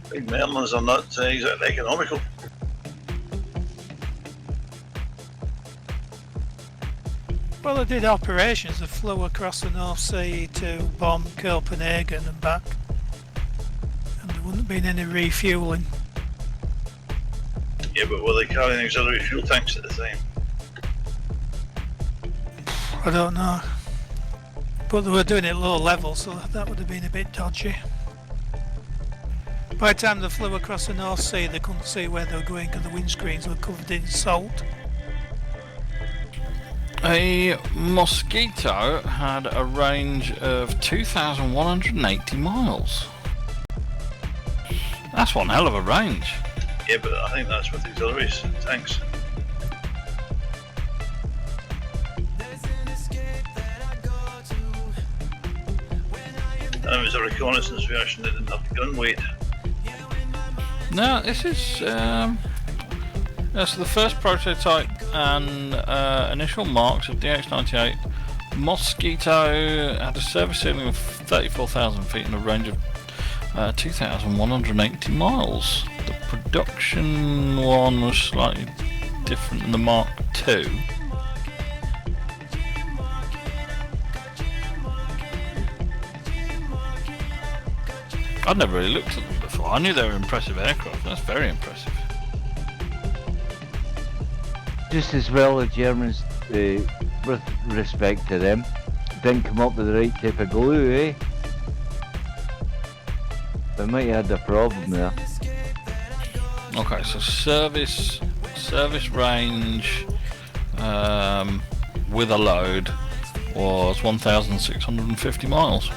Big Merlins are not exactly economical. Well, they did operations. They flew across the North Sea to bomb Copenhagen and back. And there wouldn't have been any refuelling. Yeah, but were they carrying auxiliary fuel tanks at the time? I don't know. But they were doing it low level, so that would have been a bit dodgy. By the time they flew across the North Sea, they couldn't see where they were going because the windscreens were covered in salt. A Mosquito had a range of 2,180 miles. That's one hell of a range. Yeah, but I think that's with auxiliary tanks. And it was a reconnaissance version that didn't have the gun weight. No, this is that's the first prototype and initial marks of DH-98. Mosquito had a service ceiling of 34,000 feet and a range of 2,180 miles. The production one was slightly different than the Mark II. I'd never really looked at them before. I knew they were impressive aircraft. That's very impressive. Just as well the Germans, with respect to them, didn't come up with the right type of glue, eh? They might have had a problem there. Okay, so service range with a load was 1,650 miles.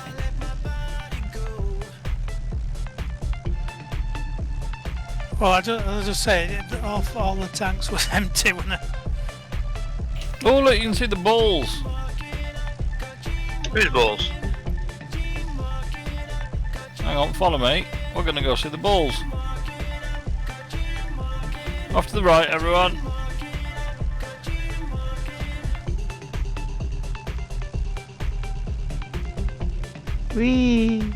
Well, I just say, all the tanks was empty, wasn't it? Oh look, you can see the balls. Whose balls? Hang on, follow me. We're going to go see the balls. Off to the right, everyone. Whee!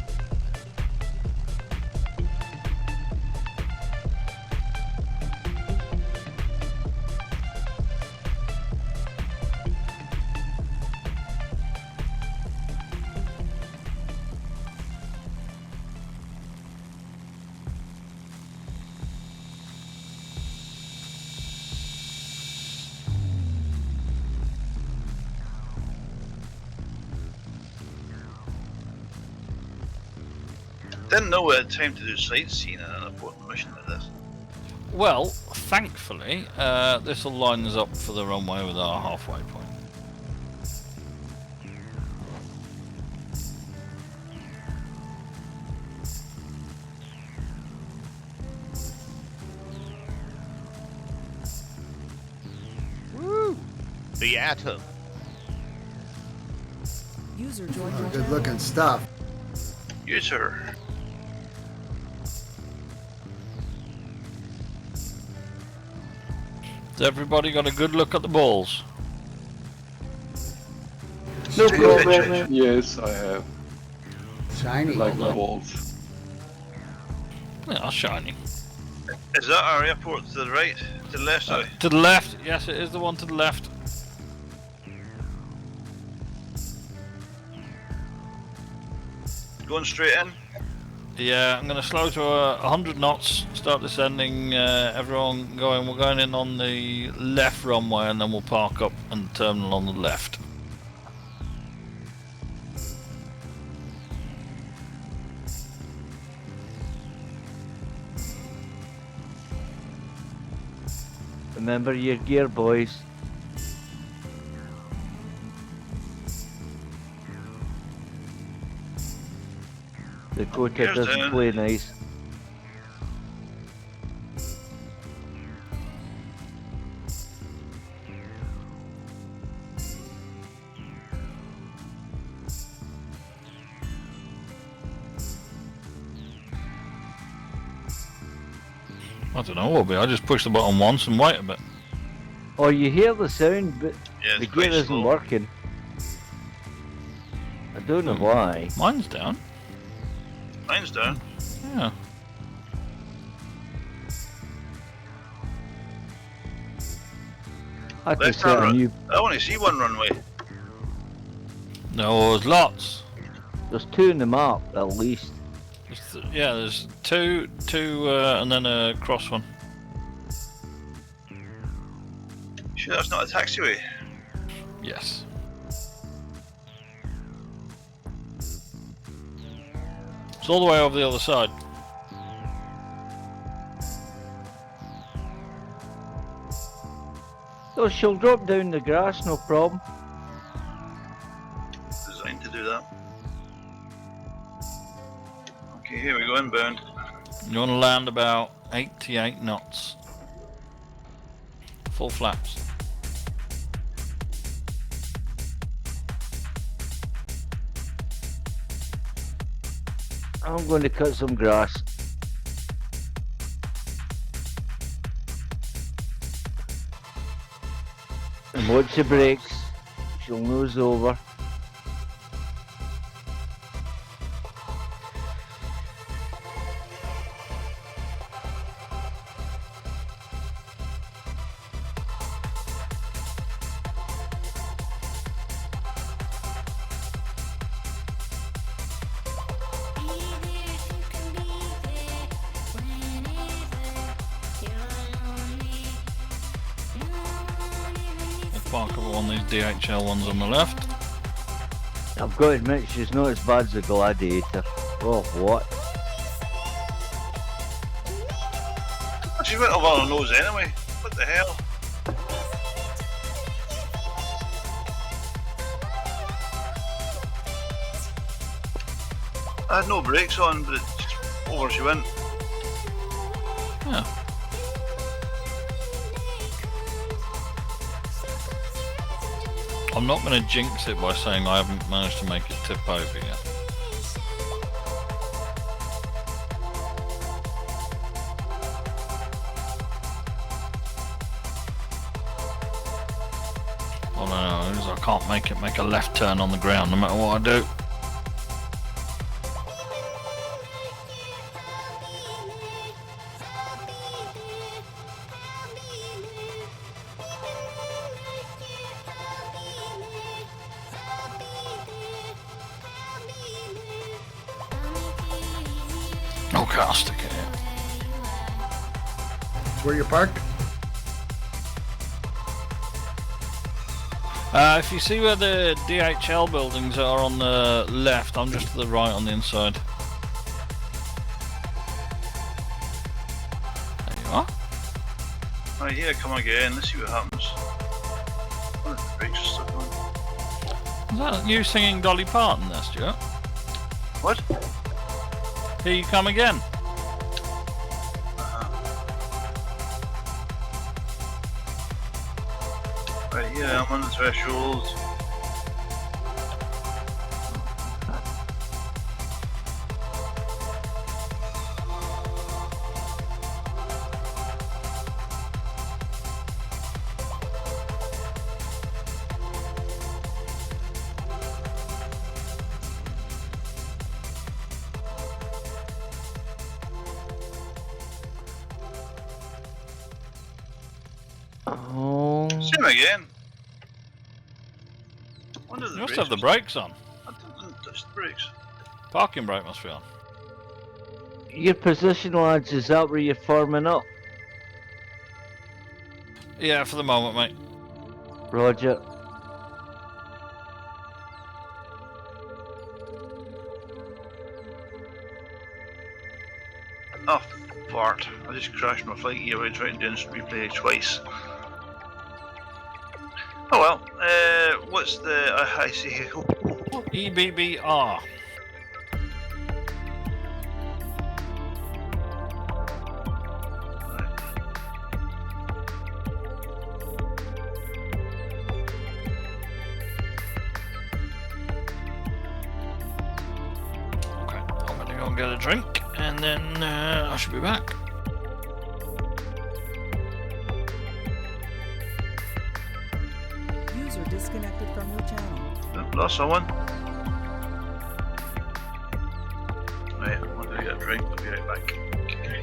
Didn't know we had time to do sightseeing in an important mission like this. Well, thankfully, this will line us up for the runway with our halfway point. Woo! The atom. User joined your Good looking stuff. User. Has everybody got a good look at the balls? No problem. Yes, I have. Shiny. like the walls. Yeah, shiny. Is that our airport to the right? To the left, sorry? To the left. Yes, it is the one to the left. Going straight in? Yeah, I'm going to slow to 100 knots, start descending, everyone going, we're going in on the left runway and then we'll park up and the terminal on the left. Remember your gear, boys. The quota Gear's doesn't down. play nice. I don't know, Obi, I just push the button once and wait a bit. Or you hear the sound, but Yeah, the it's gear quite isn't slow. working. I don't know why. Mine's down. Mine's down. Yeah. I could Let's set a have new. I only see one runway. No, there's lots. There's two in the map at least. Yeah, there's two, and then a cross one. Sure, that's not a taxiway. Yes. It's all the way over the other side. So she'll drop down the grass, no problem. Designed to do that. Okay, here we go, inbound. You want to land about 88 knots. Full flaps. I'm going to cut some grass. And watch the brakes. She'll nose over. Park up one of these DHL ones on the left. I've got to admit, she's not as bad as the Gladiator. Oh, what? She went over our nose anyway. What the hell? I had no brakes on, but just over she went. Yeah. I'm not going to jinx it by saying I haven't managed to make it tip over yet. All I know is I can't make it make a left turn on the ground no matter what I do. Okay, I'll stick it in. Where you parked? If you see where the DHL buildings are on the left, I'm just to the right on the inside. There you are. Right, here, come again. Let's see what happens. Oh, the brakes are stuck on. Is that you singing Dolly Parton there, Stuart? What? Here you come again. Right here, I'm on the threshold. Oh. Same again. Wonder You must have the brakes on. I didn't touch the brakes. Parking brake must be on. Your position, lads, is that where you're forming up? Yeah, for the moment, mate. Roger. Oh, fart. I just crashed my FlightGear by trying to instant replay twice. Oh well, what's the... I see here. EBBR. Okay, I'm gonna go and get a drink, and then I should be back. User disconnected from your channel. Oh, lost someone. Right, I'm gonna get a drink, I'll be right back. Okay.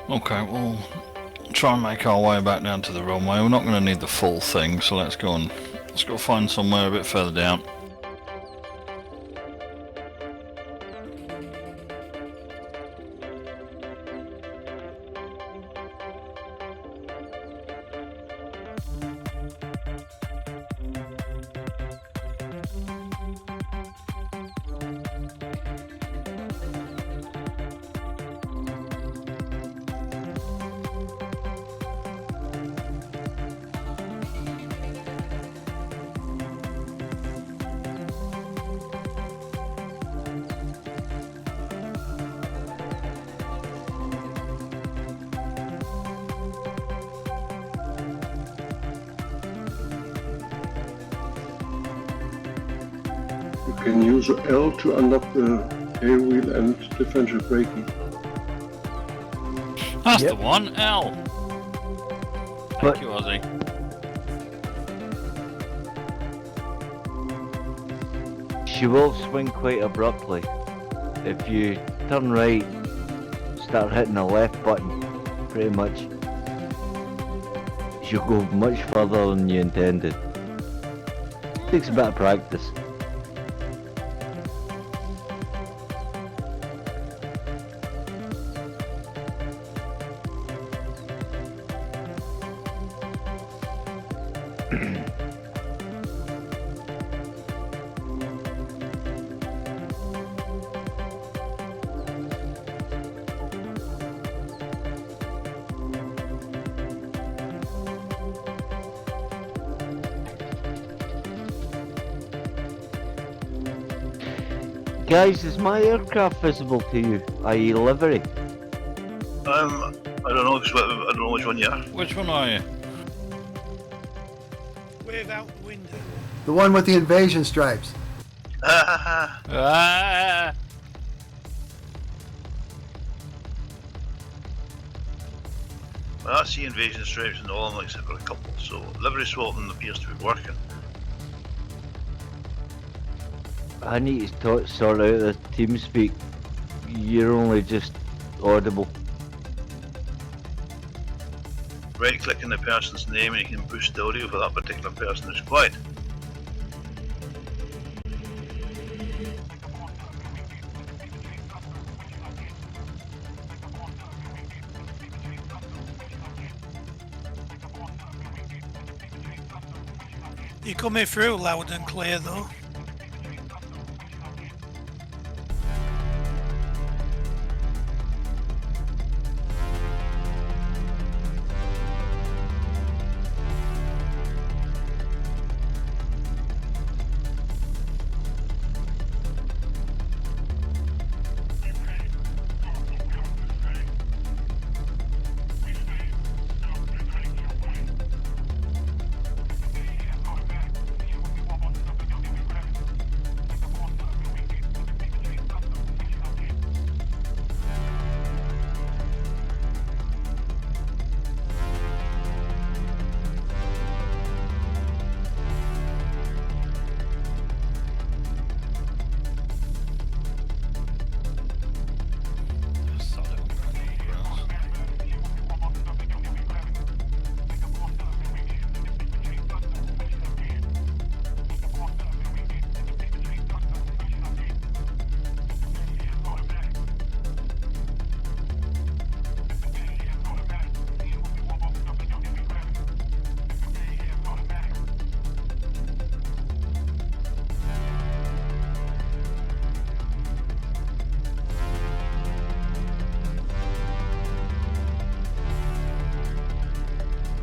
Okay, we'll try and make our way back down to the runway. We're not going to need the full thing, so let's go find somewhere a bit further down. You can use L to unlock the tail wheel and differential braking. That's the one, L. Thank But- you, Ozzy. she will swing quite abruptly. If you turn right, start hitting the left button, pretty much, she'll go much further than you intended. Takes a bit of practice. Guys, is my aircraft visible to you? i.e. livery? I don't know. I don't know which one you are. Which one are you? Wave out the window. The one with the invasion stripes. Ah! Well, I see invasion stripes in all of them except for a couple, so livery swapping appears to be working. I need to sort out the team speak. You're only just audible. Right click on the person's name and you can boost the audio for that particular person who's quiet. You're coming through loud and clear though.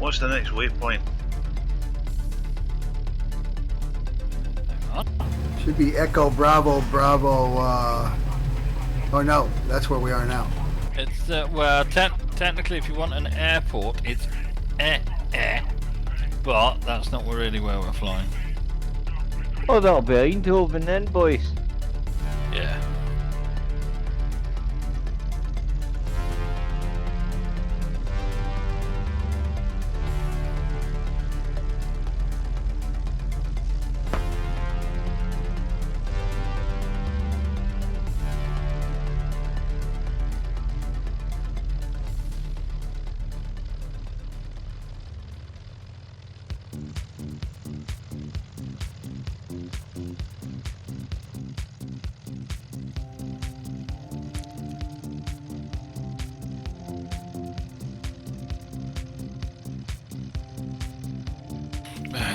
What's the next waypoint? Should be Echo Bravo Bravo. Oh no, that's where we are now. It's well, technically, if you want an airport, it's but that's not really where we're flying. Oh, that'll be Eindhoven then, boys. Yeah.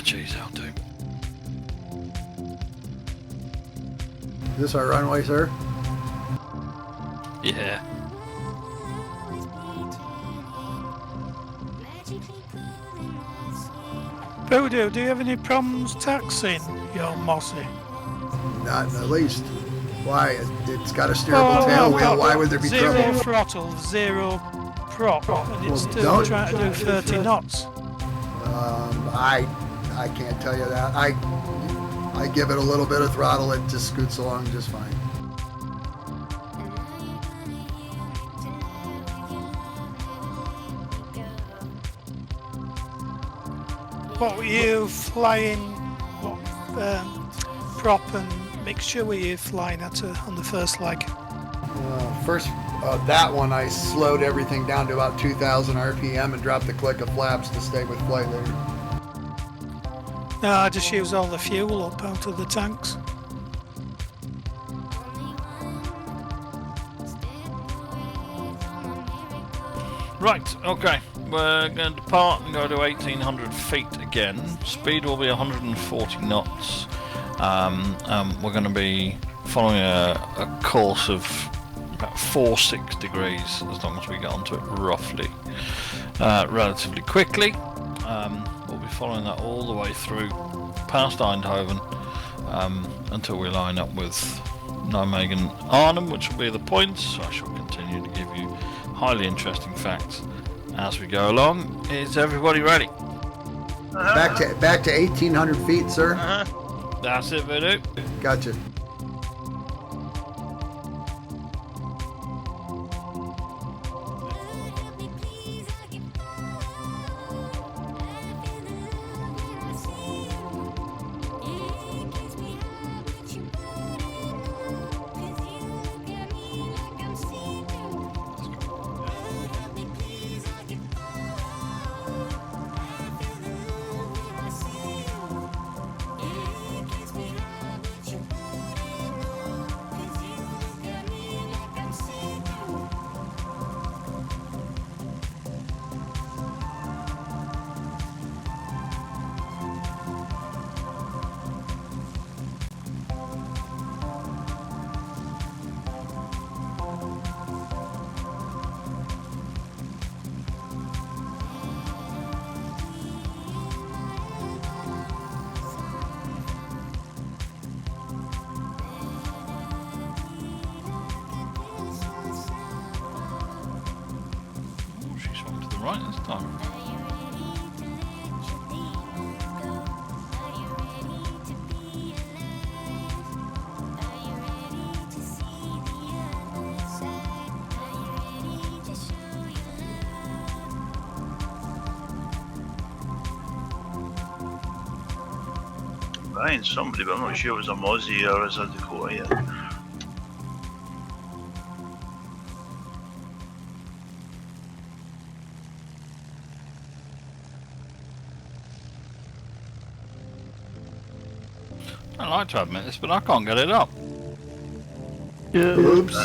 Jeez, I'll do. Is this our runway, sir? Yeah. Voodoo, do you have any problems taxiing your Mossy? Not in the least. Why? It's got a steerable tail wheel. Why would there be zero trouble? Throttle, zero prop, and it's Well, still don't- trying to do 30 knots. I can't tell you that. I give it a little bit of throttle, it just scoots along just fine. What were you flying? What prop and mixture were you flying at on the first leg? First, that one I slowed everything down to about 2,000 RPM and dropped the click of flaps to stay with flight leader. No, I just used all the fuel up out of the tanks. Right, okay. We're going to depart and go to 1,800 feet again. Speed will be 140 knots. We're going to be following a course of about 4-6 degrees, as long as we get onto it roughly, relatively quickly. We'll be following that all the way through past Eindhoven until we line up with Nijmegen Arnhem, which will be the points. So I shall continue to give you highly interesting facts as we go along. Is everybody ready? Back to 1,800 feet, sir. That's it, Voodoo. Gotcha. Right this time. Behind somebody, but I'm not sure it was a Mozzie or a Dakota yet. I like to admit this, but I can't get it up. Oops.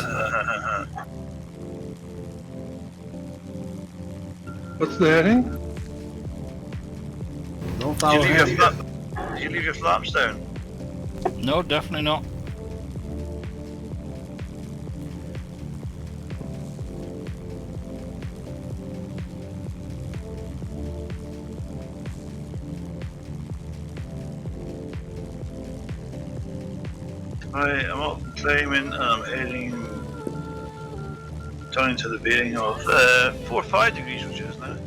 What's the heading? Don't Did follow you him. leave your flaps down? No, definitely not. Right, I'm up climbing and I'm heading, turning to the bearing of 4 or 5 degrees, which is now.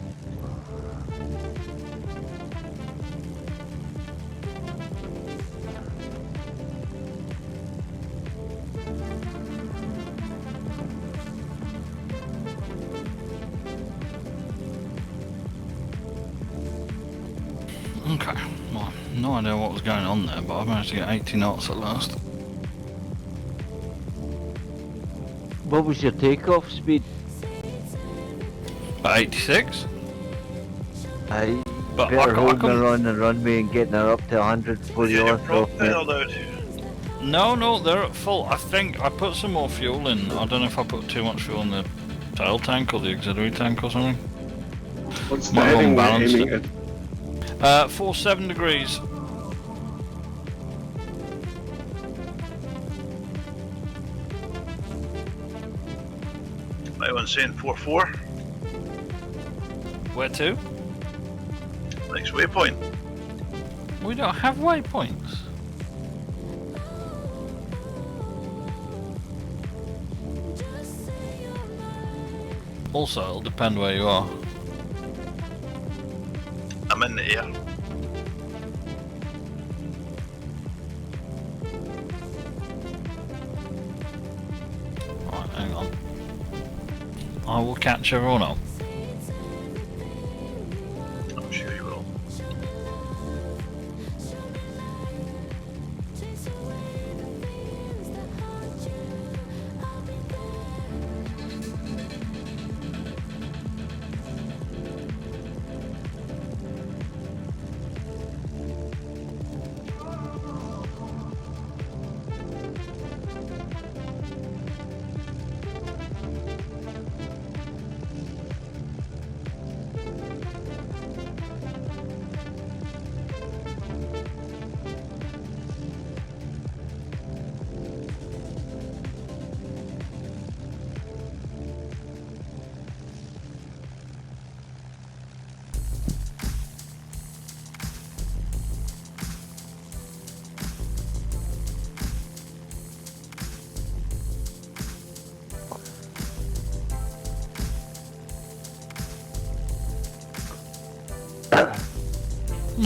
Okay, well, no idea what was going on there, but I managed to get 80 knots at last. What was your takeoff speed? About 86? I But better I holding couldn't- her on the runway and getting her up to 100 before Is you your lift prop off, mate. pedal out? No, they're at full. I think I put some more fuel in. I don't know if I put too much fuel in the tail tank or the auxiliary tank or something. What's the Might have heading we're unbalanced aiming it. at? 47 degrees. My one's saying 4-4. Where to? Next waypoint. We don't have waypoints. Also, it'll depend where you are. I'm in the air. Right, hang on. I will catch everyone up. I'm sure you will.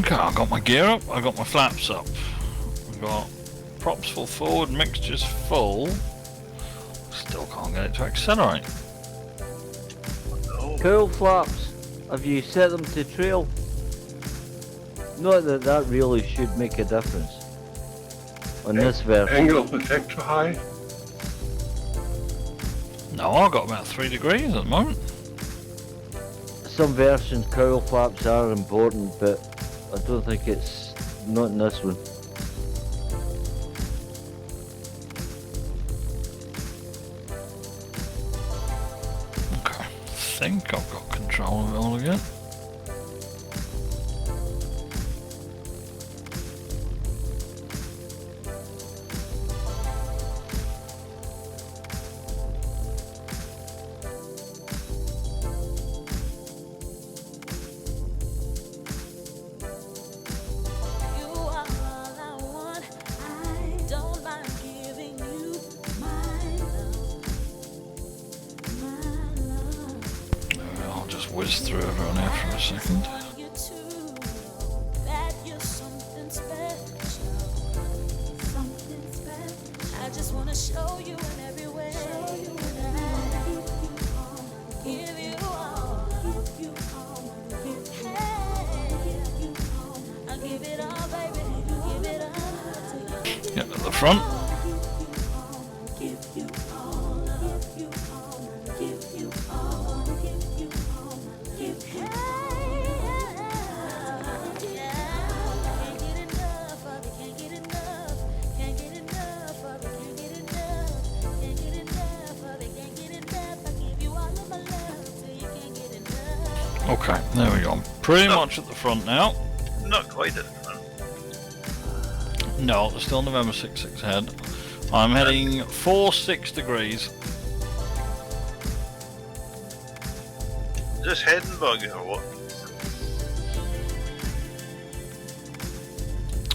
Okay, I got my gear up, I got my flaps up. I got props full forward, mixtures full. Still can't get it to accelerate. Cowl flaps, have you set them to trail? Not that that really should make a difference on this version. Angle of attack too high. No, I've got about 3 degrees at the moment. Some versions cowl flaps are important, but I don't think it's not in this one. Okay, I think I've got control of it all again. Whiz through everyone here for a second. I just wanna show you in every way. Give you all. Hey, I'll give it all, baby. Give it all. Get to the front. Okay, there we go. I'm pretty much at the front now. Not quite at the front. No, there's still November 66 ahead. I'm heading 46 degrees. Is this heading bug or what?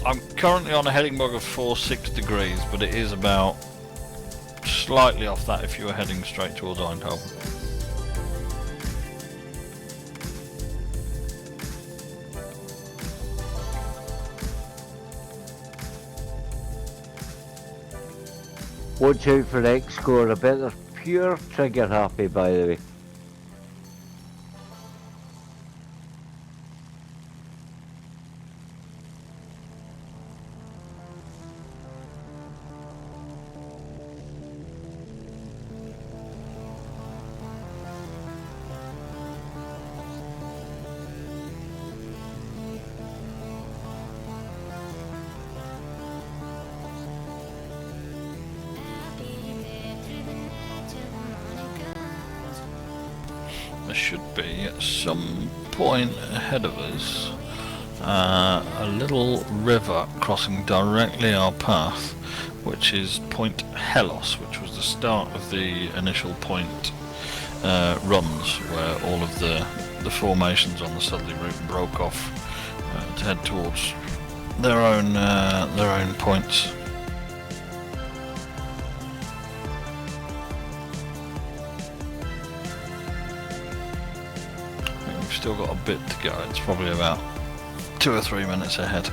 I'm currently on a heading bug of 46 degrees, but it is about slightly off that if you were heading straight towards Eindhoven. Watch out for X score, I bet they're pure trigger happy by the way. There should be at some point ahead of us a little river crossing directly our path, which is Point Helos, which was the start of the initial point runs, where all of the formations on the southerly route broke off to head towards their own points. Still got a bit to go. It's probably about 2 or 3 minutes ahead.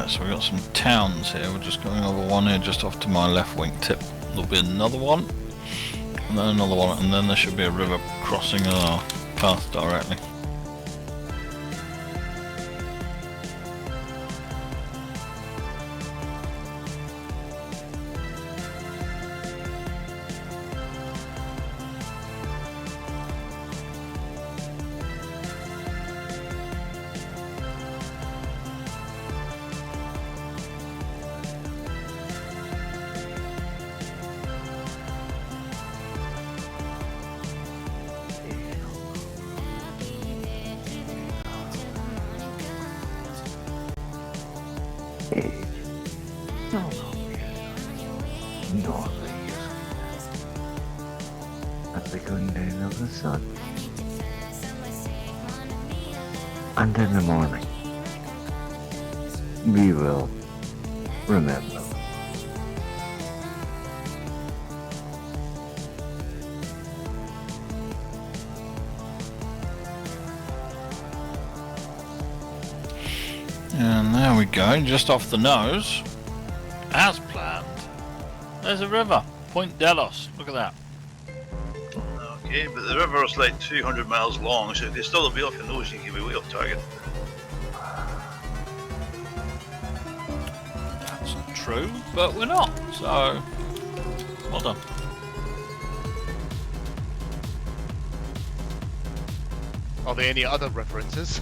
So we've got some towns here. We're just going over one here just off to my left wing tip. There'll be another one, and then another one, and then there should be a river crossing our path directly. No, not at the going down of the sun. And in the morning, we will remember. And there we go, just off the nose. As planned. There's a river, Point Delos. Look at that. Okay, but the river is like 200 miles long, so if you're still be off your nose, you can be way off target. That's true, but we're not. So, well done. Are there any other references?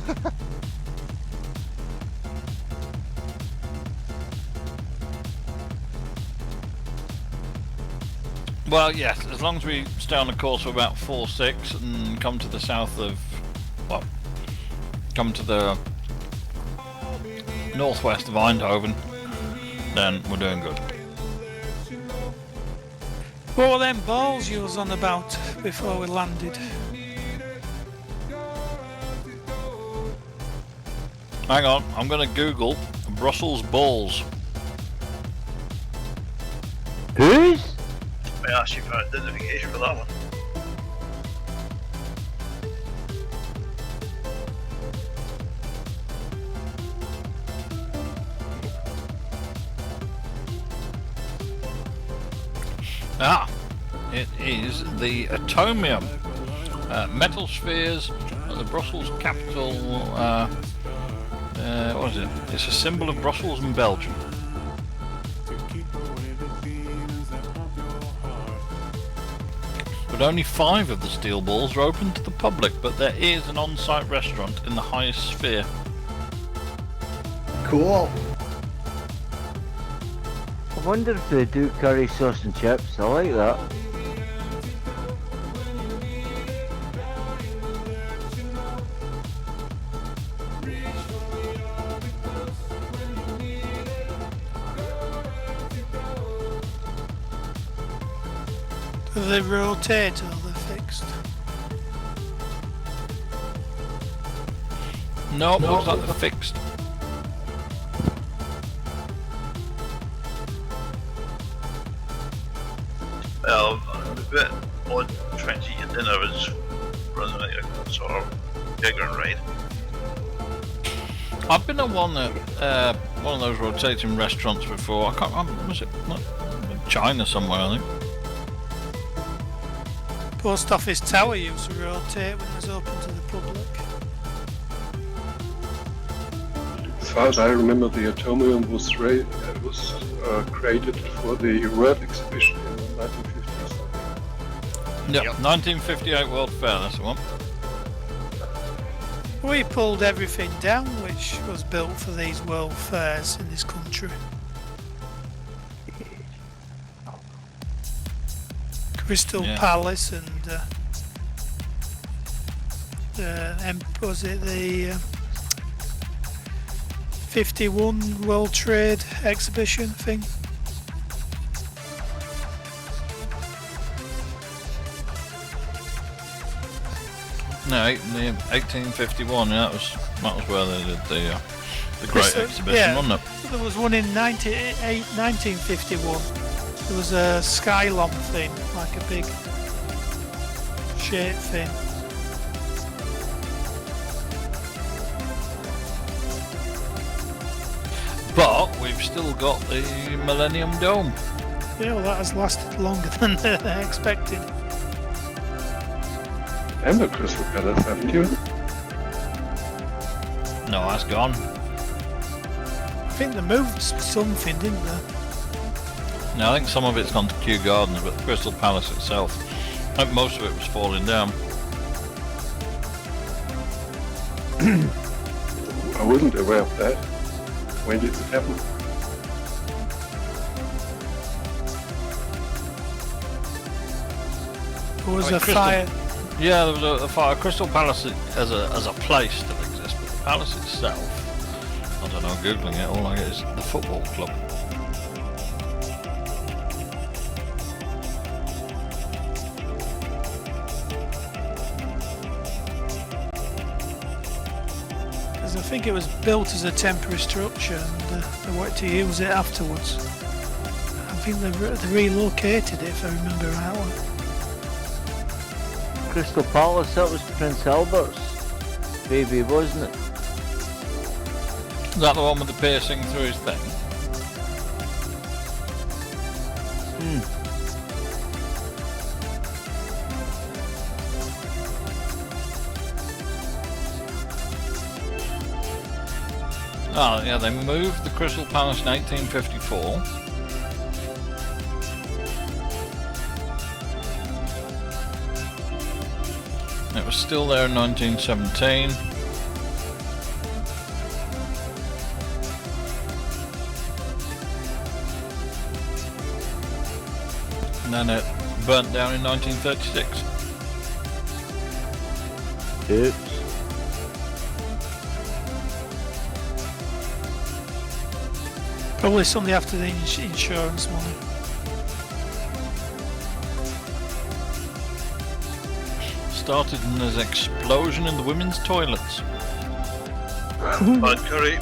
Well, yes, as long as we stay on the course for about 4-6 and come to the south of, well, come to the northwest of Eindhoven, then we're doing good. What were them balls you was on about before we landed? Hang on, I'm going to Google Brussels balls. Whose? I asked you for identification for that one. Ah, it is the atomium. Metal spheres at the Brussels capital. What is it? It's a symbol of Brussels and Belgium. But only 5 of the steel balls are open to the public, but there is an on-site restaurant in the highest sphere. Cool. I wonder if they do curry sauce and chips. I like that. Do they rotate or they're fixed? No, looks like they're fixed. Well, I'm a bit odd trying to eat your dinner is running like a sort of bigger ride. I've been at one of those rotating restaurants before. I can't remember, was it in China somewhere, I think. Post office tower used to rotate when it was open to the public. As far as I remember, the atomium was created for the World Exhibition in 1950s. Yeah, 1958 World Fair, that's the one. We pulled everything down which was built for these world fairs in this country. Crystal Palace and was it the 51 World Trade Exhibition thing? No, 1851. Yeah, that was where they did the Great Exhibition, wasn't it? There was one in 1951. There was a Skylon thing, like a big shape thing. But we've still got the Millennium Dome. Yeah, well, that has lasted longer than they expected. And the Crystal Palace, haven't you? No, that's gone. I think they moved something, didn't they? No, I think some of it's gone to Kew Gardens, but the Crystal Palace itself, I think most of it was falling down. I wasn't aware of that. When did it happen? There was a fire. Yeah, there was a fire. Crystal Palace as a place still exists, but the palace itself, I don't know, googling it, all I get is the football club. Because I think it was built as a temporary structure and they wanted to use it afterwards. I think they relocated it, if I remember rightly. Crystal Palace, that was Prince Albert's baby, wasn't it? Is that the one with the piercing through his thing? Oh yeah, they moved the Crystal Palace in 1854. It was still there in 1917. And then it burnt down in 1936. Oops. Probably something after the insurance money. Started in as explosion in the women's toilets. Bad curry.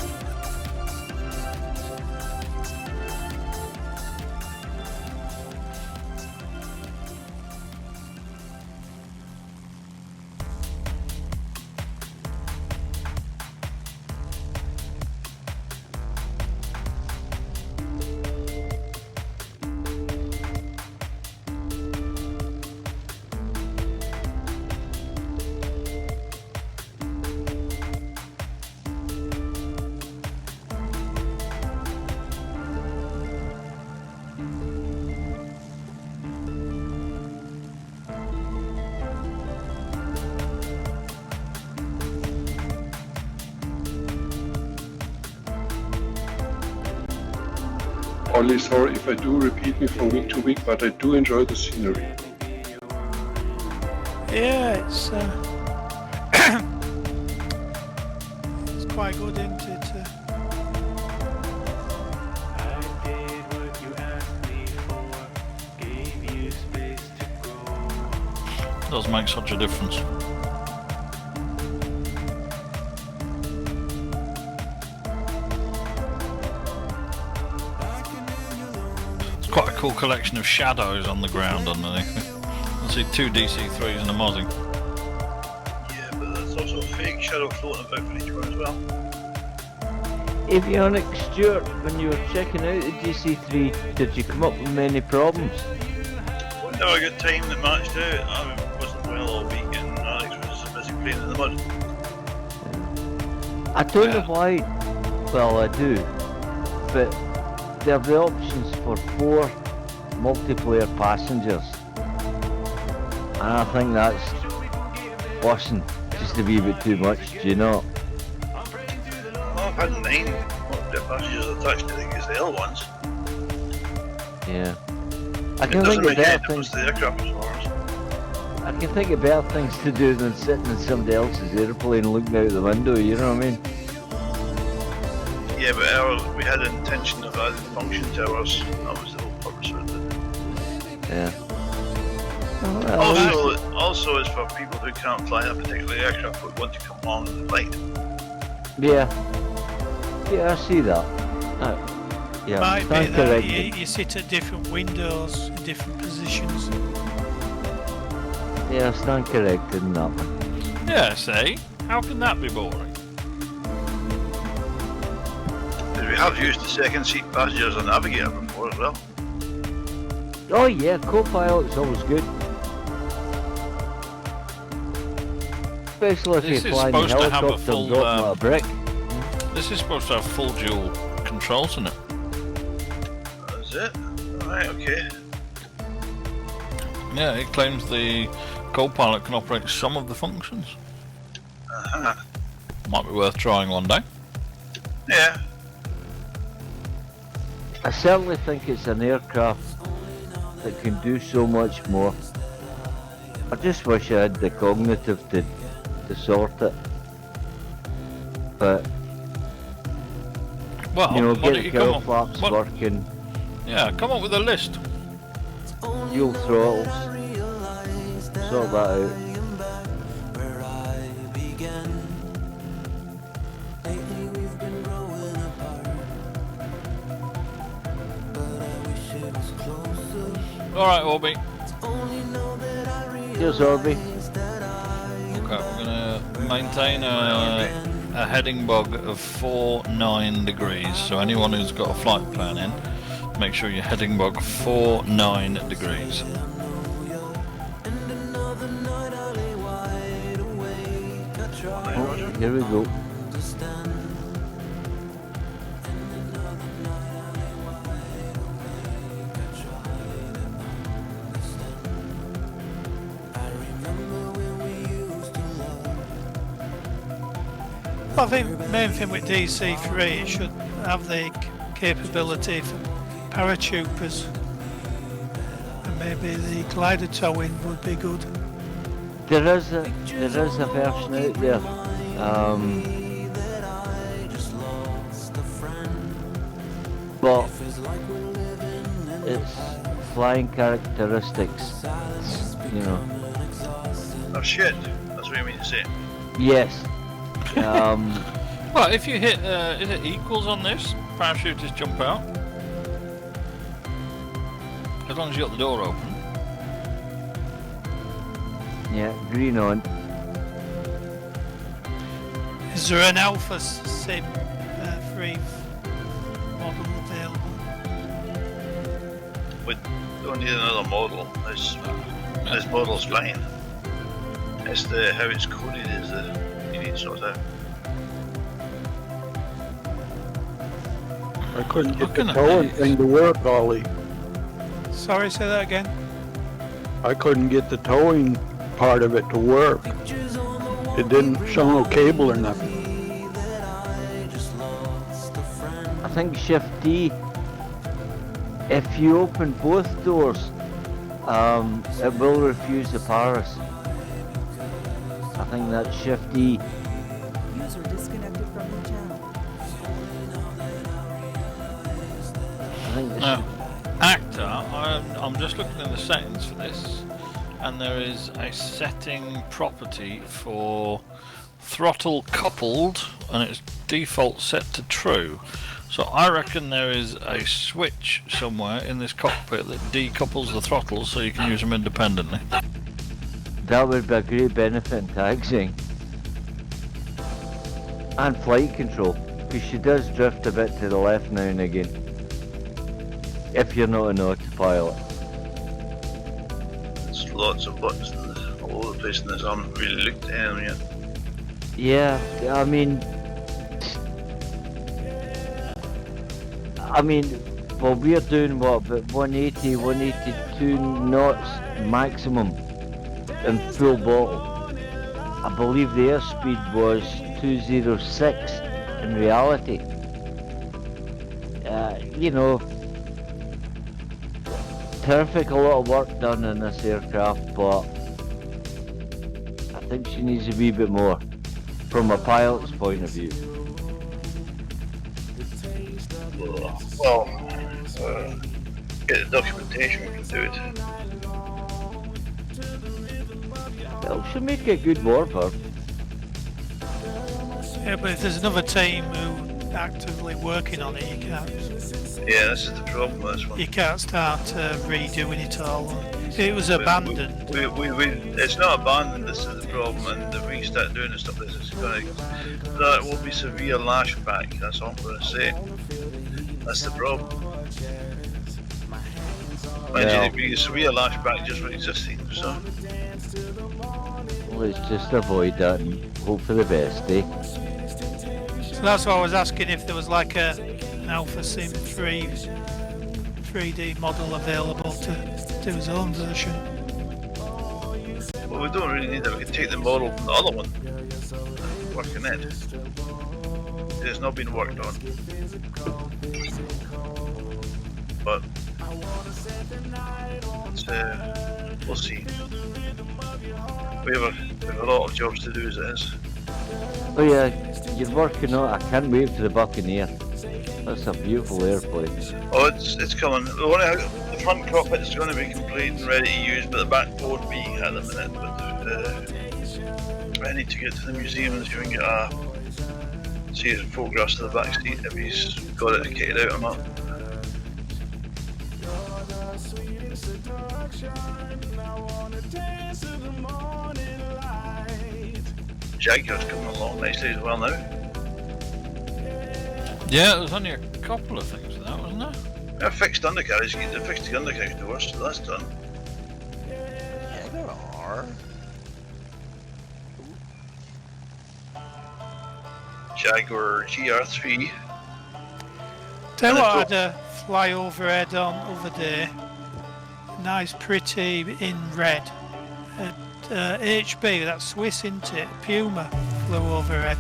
Only sorry if I do repeat me from week to week, but I do enjoy the scenery. Yeah, it's it's quite good, isn't it? Does make such a difference. It's quite a cool collection of shadows on the ground underneath me. I see two DC-3s and a Mozzie. Yeah, but there's also a fake shadow floating about for each one as well. Avionics, Stuart, when you were checking out the DC-3, did you come up with many problems? Never got time that matched out. I wasn't well all week and Alex was busy playing in the mud. I don't know why. Well, I do, but there are the options for 4 multiplayer passengers, and I think that's washing just a wee bit too much. Do you know? Well, I've had 9 multiplayer passengers attached to the Gazelle once. Yeah. I It can doesn't think of make better it was things. the aircraft was ours. I can think of better things to do than sitting in somebody else's airplane looking out the window. You know what I mean? Yeah, but we had an intention of adding function towers. That was the whole purpose of it. Yeah. Well, Also, it's for people who can't fly a particular aircraft but want to come along and flight. yeah. Yeah, I see that. Yeah. Might be stand that corrected. you sit at different windows in different positions. Yeah, stand corrected in that one. Yeah, see? How can that be boring? Because we have used the second seat passengers on Navigator before as well. Oh yeah, co-pilot's always good. Especially if This you're is flying a supposed to have a helicopter full, dropping a brick. This is supposed to have full dual controls in it. That's it. Alright, okay. Yeah, it claims the co-pilot can operate some of the functions. Uh-huh. Might be worth trying one day. Yeah. I certainly think it's an aircraft that can do so much more. I just wish I had the cognitive to sort it. But Well, You know, why get don't the you cowl come flaps up? working, Yeah, come up with a list. fuel throttles, sort that out. Alright, Orby. Here's Orby. Okay, we're gonna maintain a heading bog of 49 degrees. So anyone who's got a flight plan in, make sure your heading bog 49 degrees. Oh, here we go. I think the main thing with DC3, it should have the capability for paratroopers, and maybe the glider towing would be good. There is a version out there. But it's flying characteristics, you know. Oh shit, that's what you mean to say. Yes. Well, if you hit, is it equals on this? Parachutists jump out. As long as you got the door open. Yeah, green on. Is there an Alpha Sim 3 model available? We don't need another model. This model's fine. It's the how it's coded is the you need to sort out. I couldn't get the towing thing to work, Ollie. Sorry, say that again. I couldn't get the towing part of it to work. It didn't show no cable or nothing. I think Shift D. If you open both doors, it will refuse the Paris. I think that's Shift D. User disconnected from the channel. I think it's Now, Actor, I'm just looking in the settings for this, and there is a setting property for throttle coupled, and it's default set to true. So I reckon there is a switch somewhere in this cockpit that decouples the throttles so you can use them independently. that would be a great benefit in taxiing. And flight control, because she does drift a bit to the left now and again. If you're not an autopilot. There's lots of buttons all over the place in this. I haven't really looked at them yet. Yeah, I mean, well, we're doing what, about 180, 182 knots maximum in full bottle. I believe the airspeed was 206 in reality. You know, terrific, a lot of work done in this aircraft, but I think she needs a wee bit more from a pilot's point of view. Well, get the documentation, we can do it. Well, she'll make a good warbird. Yeah, but if there's another team who actively working on it, Yeah, this is the problem with this one. you can't start redoing it all. It was abandoned. It's not abandoned, this is the problem, and if we start doing this stuff, this is that will be severe lashback, that's all I'm going to say. That's the problem. Imagine it being a severe lashback just for existing, so. Let's just avoid that and hope for the best, eh? So that's why I was asking if there was like an Alpha Sim 3D model available to do his own version. Well, we don't really need that, we can take the model from the other one and work on it. It has not been worked on. But we'll see. We have a lot of jobs to do as it is. Oh yeah, you're working on it. I can't wait for the Buccaneer. That's a beautiful airplane. Oh, it's coming. The front cockpit is going to be complete and ready to use, but the back won't be at the minute. But I need to get to the museum and see if we can get see some photographs of the back seat if he's got it kitted out or not. Jaguar's coming along nicely as well now. Yeah, there's only a couple of things of that, wasn't there? I fixed undercarriage, they fixed the undercarriage doors, so that's done. Yeah, there are. Jaguar GR3. Tell you what, I had a fly overhead on other day. Nice, pretty in red. At HB, that's Swiss, isn't it? Puma flew overhead.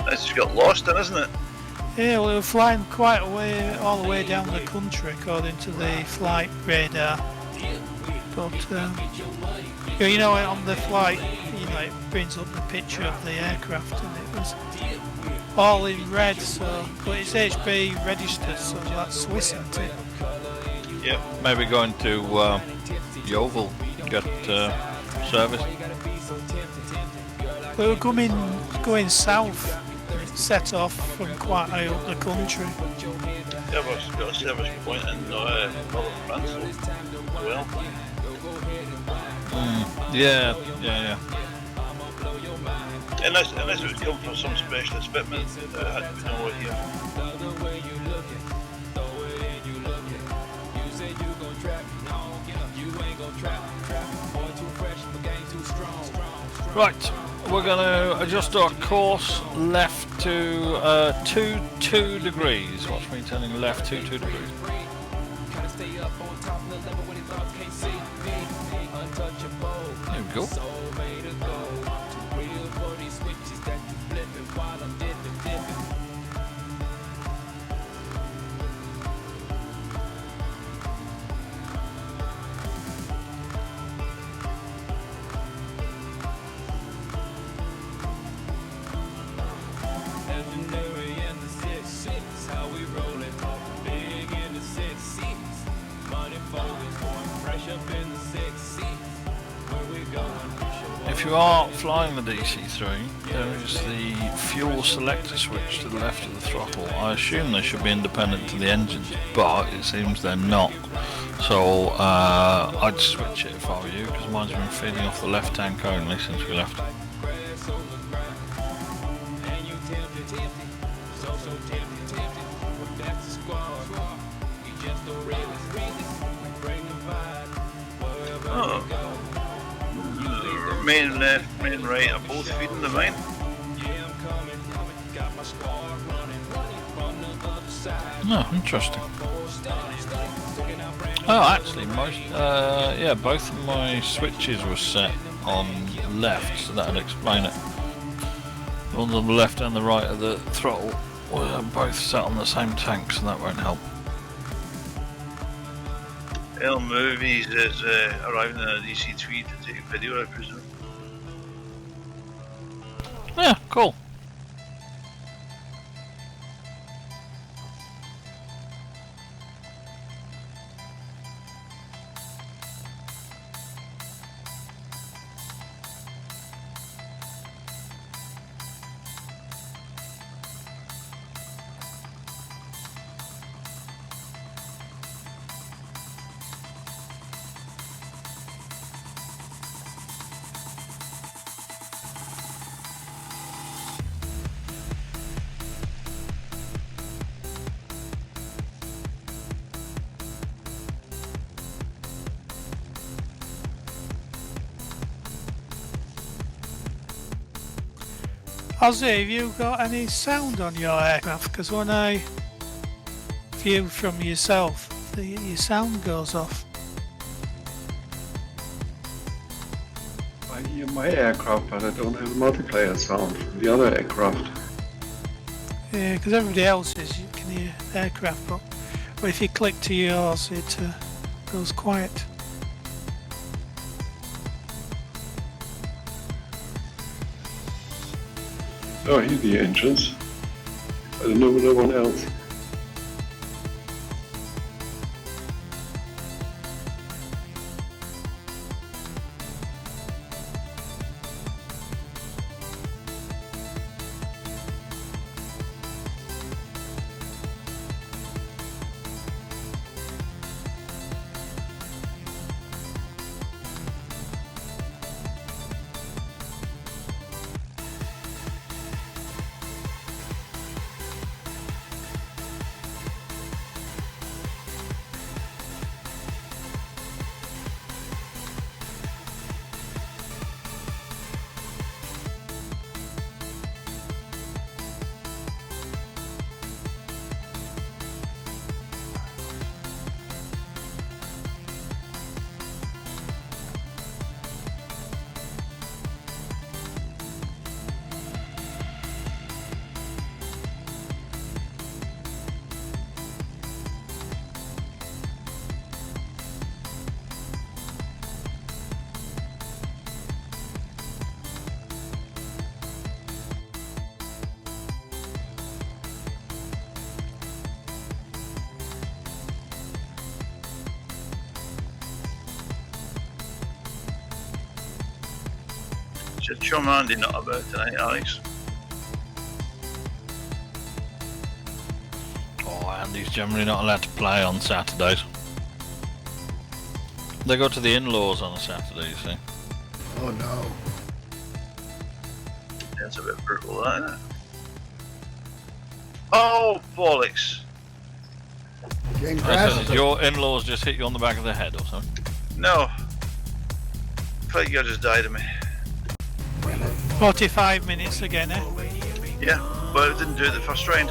It's just got lost then, isn't it? Yeah, well, we were flying quite away, all the way down the country, according to the flight radar. But you know, on the flight, you know, it brings up the picture of the aircraft, and it was all in red. So, but it's HB registered, so that's Swiss, isn't it? Yep. Maybe going to Yeovil, get service. We were going south, set off from quite high up the country. Yeah, but it's got a service point in Northern France as well. Yeah. Unless it was come from some specialist fitment that had to know it here. Right, we're going to adjust our course left to 22 degrees. Watch me turning left 22 degrees. There we go. If you are flying the DC-3, there is the fuel selector switch to the left of the throttle. I assume they should be independent to the engines, but it seems they're not. So I'd switch it if I were you, because mine's been feeding off the left tank only since we left. Main left, main right are both feeding the main. Oh, interesting. Oh, actually, both of my switches were set on left, so that'd explain it. The ones on the left and the right of the throttle were both set on the same tank, so that won't help. L Movies is arriving in a DC-3 to take a video, I presume. Yeah, cool. Ozzy, have you got any sound on your aircraft? Because when I view from yourself, your sound goes off. I hear my aircraft, but I don't have multiplayer sound from the other aircraft. Yeah, because everybody else's you can hear aircraft, but if you click to yours, it goes quiet. Oh, I hear the engines. No one else. Should Chum Andy not about tonight, Alex? Oh, Andy's generally not allowed to play on Saturdays. They go to the in-laws on a Saturday, you see. Oh no. That's a bit brutal, that, isn't it? Oh, bollocks! Game Did crash. your in-laws just hit you on the back of the head or something? No. FlightGear just died of me. 45 minutes again, eh? Yeah, but it didn't do it the first round.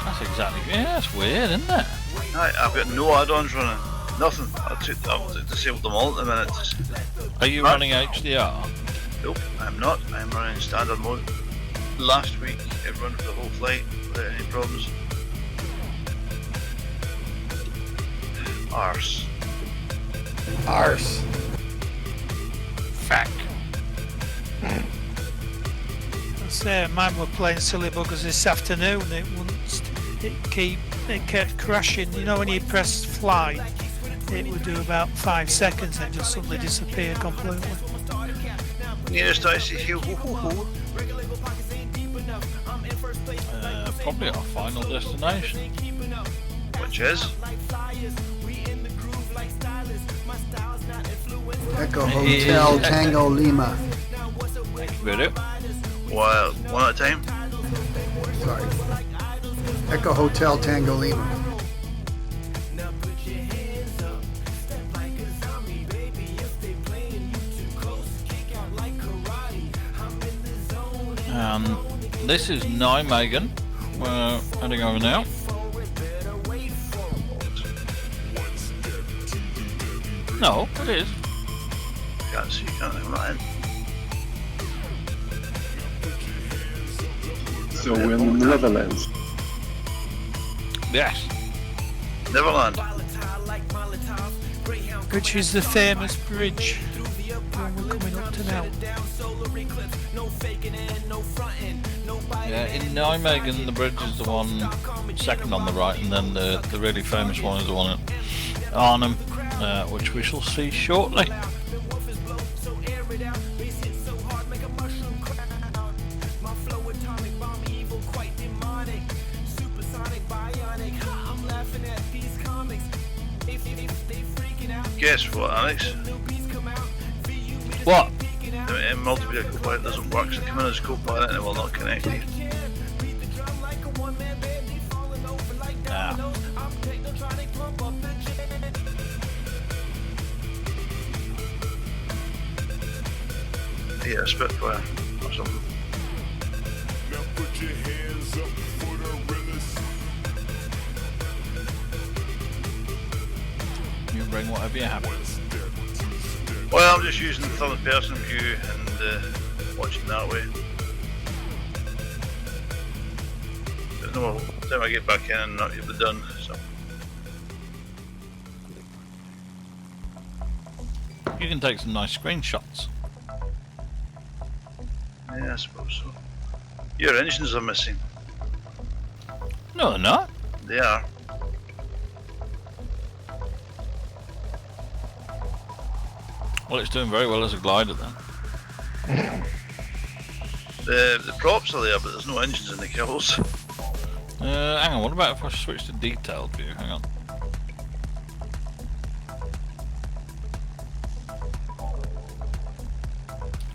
That's exactly. Yeah, that's weird, isn't it? I've got no add-ons running. Nothing. I've disabled them all at the minute. Are you running HDR? Nope, I'm not. I'm running standard mode. Last week, it ran for the whole flight without any problems. Arse. Arse. Fact. Mine were playing silly buggers this afternoon. It kept crashing. You know when you press fly, it would do about 5 seconds and just suddenly disappear completely. Nearest ICU. Probably our final destination. Which is? Echo Hotel Tango Lima. Video. Well, one at a time. Sorry. Echo Hotel Tango Lima. This is Nijmegen. We're heading over now. No, it is. Can't see, can't think right. So we're in the Netherlands. Yes. Neverland. Which is the famous bridge one we're coming up to now. Yeah, in Nijmegen the bridge is the one second on the right, and then the really famous one is the one at Arnhem, which we shall see shortly. Guess what, Alex? What? The multiplayer co-pilot doesn't work, so come in as co-pilot and it will not connect you. Ah. Yeah, Spitfire or something. You bring whatever you have. Well, I'm just using the third person view and watching that way. There's no time I get back in and not be done, so. You can take some nice screenshots. Yeah, I suppose so. Your engines are missing. No, they're not. They are. Well, it's doing very well as a glider then. The props are there, but there's no engines in the kills. Hang on, what about if I switch to detailed view? Hang on.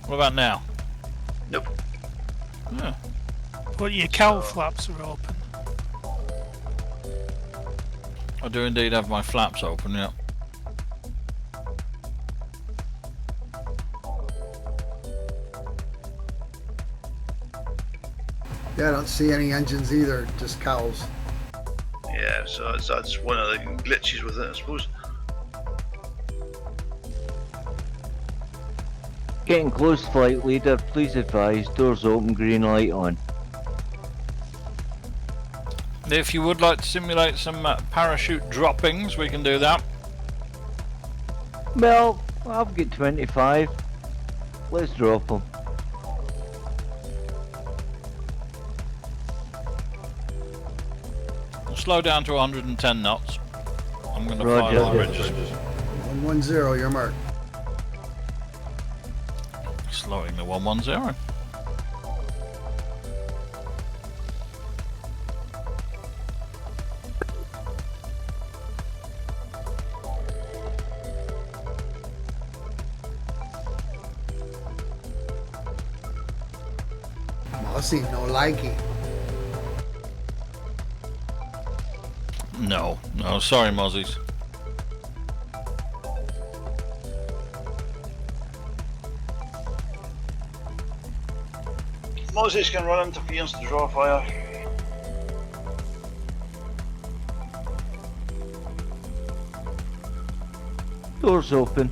What about now? Nope. Yeah. But your cowl flaps are open. I do indeed have my flaps open, yeah. Yeah, I don't see any engines either, just cowls. Yeah, so that's one of the glitches with it, I suppose. Getting close, flight leader. Please advise. Doors open. Green light on. If you would like to simulate some parachute droppings, we can do that. Well, I've got 25. Let's drop them. We'll slow down to 110 knots. I'm going to Roger. fire my bridges. 110, your mark. Slowing the 110. Mossy, no likey. No, sorry, Mozzies. Moses can run interference to draw fire. Doors open.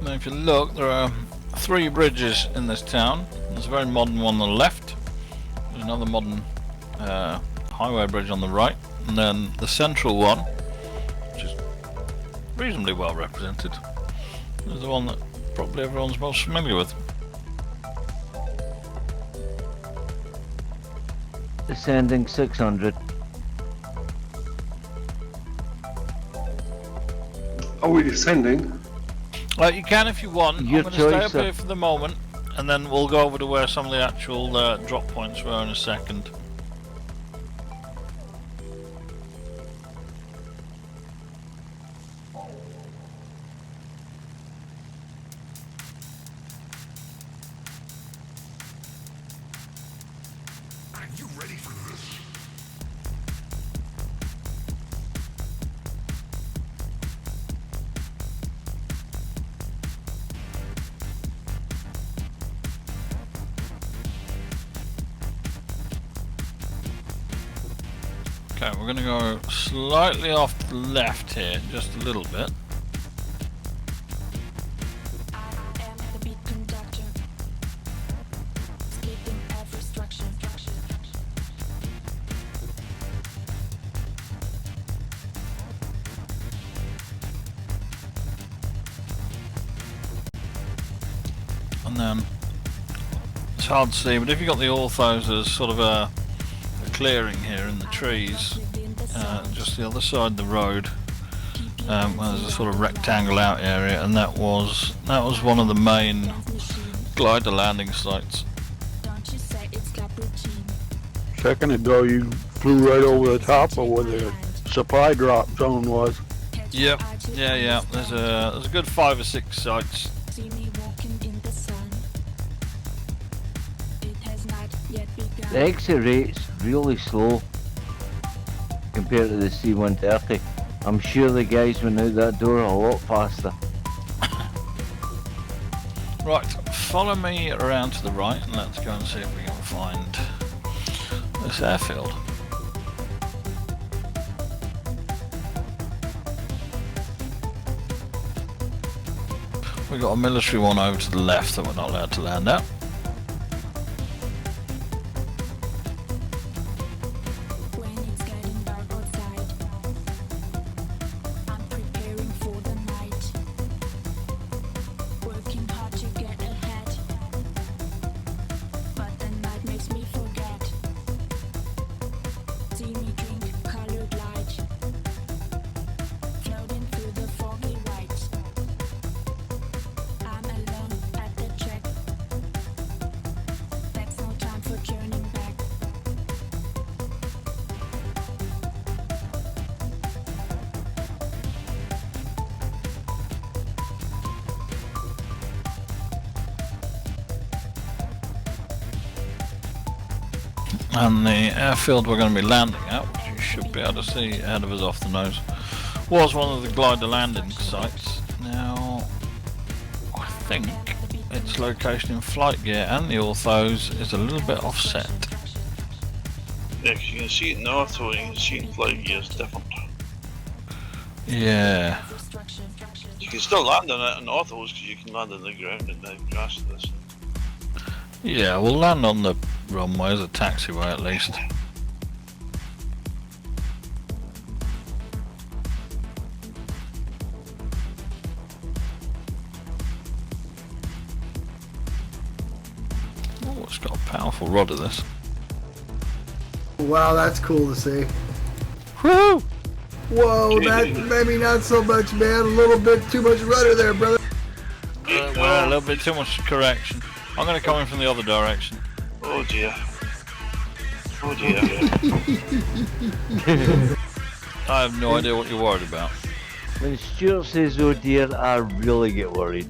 Now if you look, there are 3 bridges in this town. There's a very modern one on the left. There's another modern highway bridge on the right. And then the central one, which is reasonably well represented, is the one that probably everyone's most familiar with. Descending 600. Are we descending? You can if you want. Your I'm going to stay choice, up sir. here for the moment, and then we'll go over to where some of the actual drop points were in a second. Okay, we're going to go slightly off to the left here, just a little bit. I am the beat conductor, splitting every structure. And then, it's hard to see, but if you've got the orthos, there's sort of a clearing here in the trees, just the other side of the road, where there's a sort of rectangle out area, and that was one of the main glider landing sites. Don't you say it's cappuccino? Second ago, you flew right over the top of where the supply drop zone was. Yep, yeah. There's a good 5 or 6 sites. See me walking in the sun. It has not yet begun. The exit rate's really slow compared to the C-130. I'm sure the guys went out that door a lot faster. Right, follow me around to the right and let's go and see if we can find this airfield. We've got a military one over to the left that we're not allowed to land at. When it's getting dark outside, I'm preparing for the night. And the airfield we're going to be landing at, which you should be able to see ahead of us off the nose, was one of the glider landing sites. Now, I think its location in FlightGear and the orthos is a little bit offset. Yeah, because you can see it north, or you can see it in FlightGear, it's different. Yeah. You can still land on it in orthos, because you can land on the ground and the grass of this. Yeah, we'll land on the runway as a taxiway at least. Oh, it's got a powerful rudder, this. Wow, that's cool to see. Woo! Whoa, that maybe not so much, man. A little bit too much rudder there, brother. Well, a little bit too much correction. I'm going to come in from the other direction. Oh dear. Oh dear. I have no idea what you're worried about. When Stuart says oh dear, I really get worried.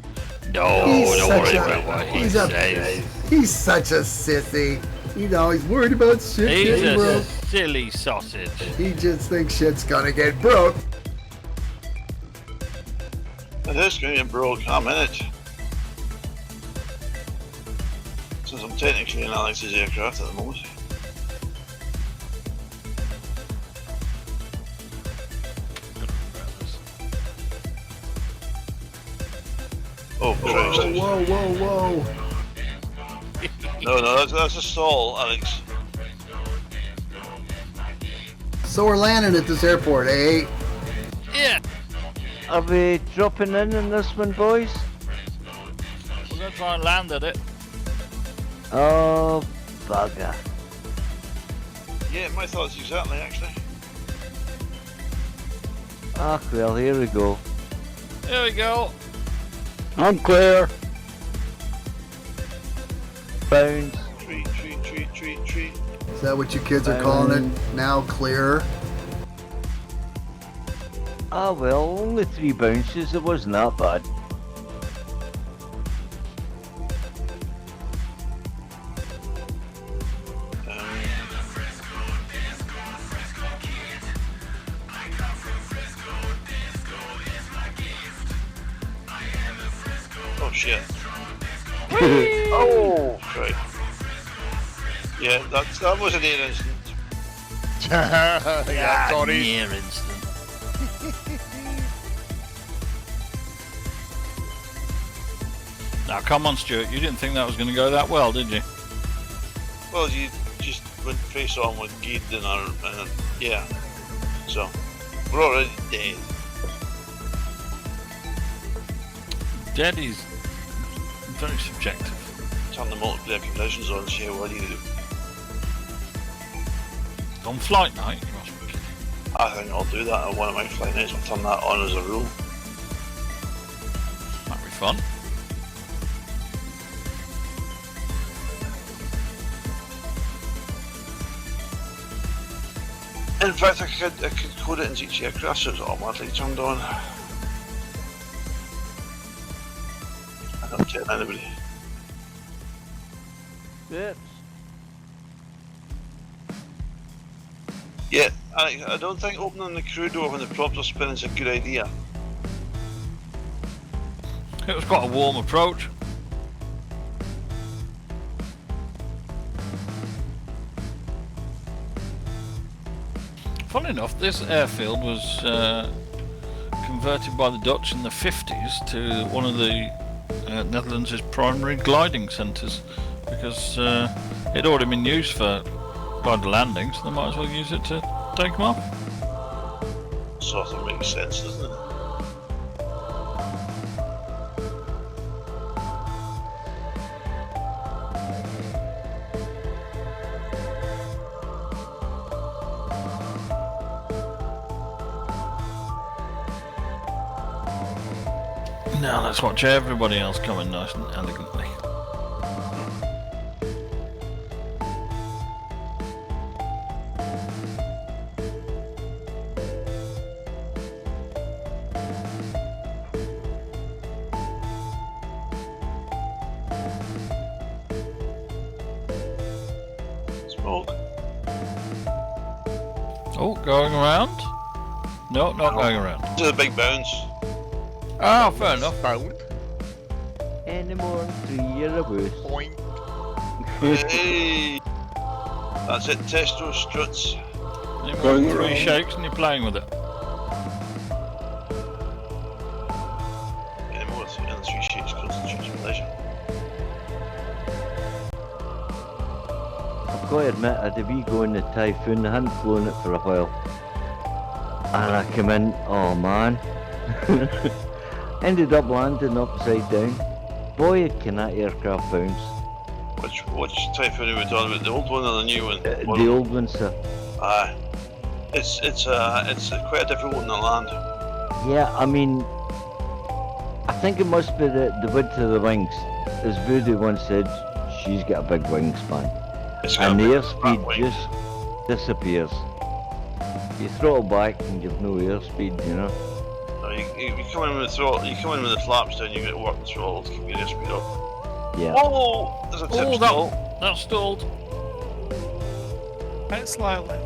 No, don't worry about what he says. He's such a sissy. You know, he's worried about shit He's getting a broke. silly sausage. He just thinks shit's gonna get broke. It is going to get broke, I'm in it. Since I'm technically in Alex's aircraft at the moment. Oh, Christ. Whoa, whoa, whoa. No, that's a stall, Alex. So we're landing at this airport, eh? Yeah. Are we dropping in this one, boys? We're going to try and land at it. Oh, bugger. Yeah, my thoughts exactly, actually. Ah, well, here we go. Here we go. I'm clear. Bounce. Tree. Is that what you kids are calling it? Now clear? Ah, well, only 3 bounces. It wasn't that bad. Oh shit. Oh, right. Yeah, that was an air incident. Yeah, sorry. Near instant. Now, come on, Stuart. You didn't think that was going to go that well, did you? Well, you just went face on with Geed and yeah. So, we're already dead. Dead is very subjective. Turn the multiplayer conditions on, see how well you do. On FlightNight, you must be kidding. I think I'll do that at one of my flight nights. I'll turn that on as a rule. That'd be fun. In fact, I could code it into each aircraft so it's automatically turned on. I don't tell anybody. Yes. Yeah, I don't think opening the crew door when the props are spinning is a good idea. It was quite a warm approach. Funny enough, this airfield was converted by the Dutch in the 50s to one of the Netherlands' primary gliding centres because it already been used for glider landings, so they might as well use it to take them off. Sort of makes sense, doesn't it? Now let's watch everybody else coming nice and elegantly. Rogue. Oh, going around? No, not going around. To the big bounce. Ah, fair enough. Bound. Any more than 3 years of worse. Point. Hey! That's it, Testo struts. Any more Going than 3 around. shakes and you're playing with it. Any more than 3 shakes constitutes pleasure. I've got to admit, I had a wee go in the Typhoon. I hadn't flown it for a while. And I came in, oh man. Ended up landing upside down. Boy, can that aircraft bounce. Which Typhoon are we talking about? The old one or the new one? The old one, sir. Aye. It's quite a difficult one to land. Yeah, I mean, I think it must be the width of the wings. As Voodoo once said, she's got a big wingspan. It's got And a the big airspeed fat wing. just disappears. You throttle back and you've no airspeed, you know. No, you come in with the throttle, you come in with the flaps down, you get to work the throttle to keep your airspeed up. Yeah. Oh, there's a tip Oh, stall. that stalled. Bit slightly.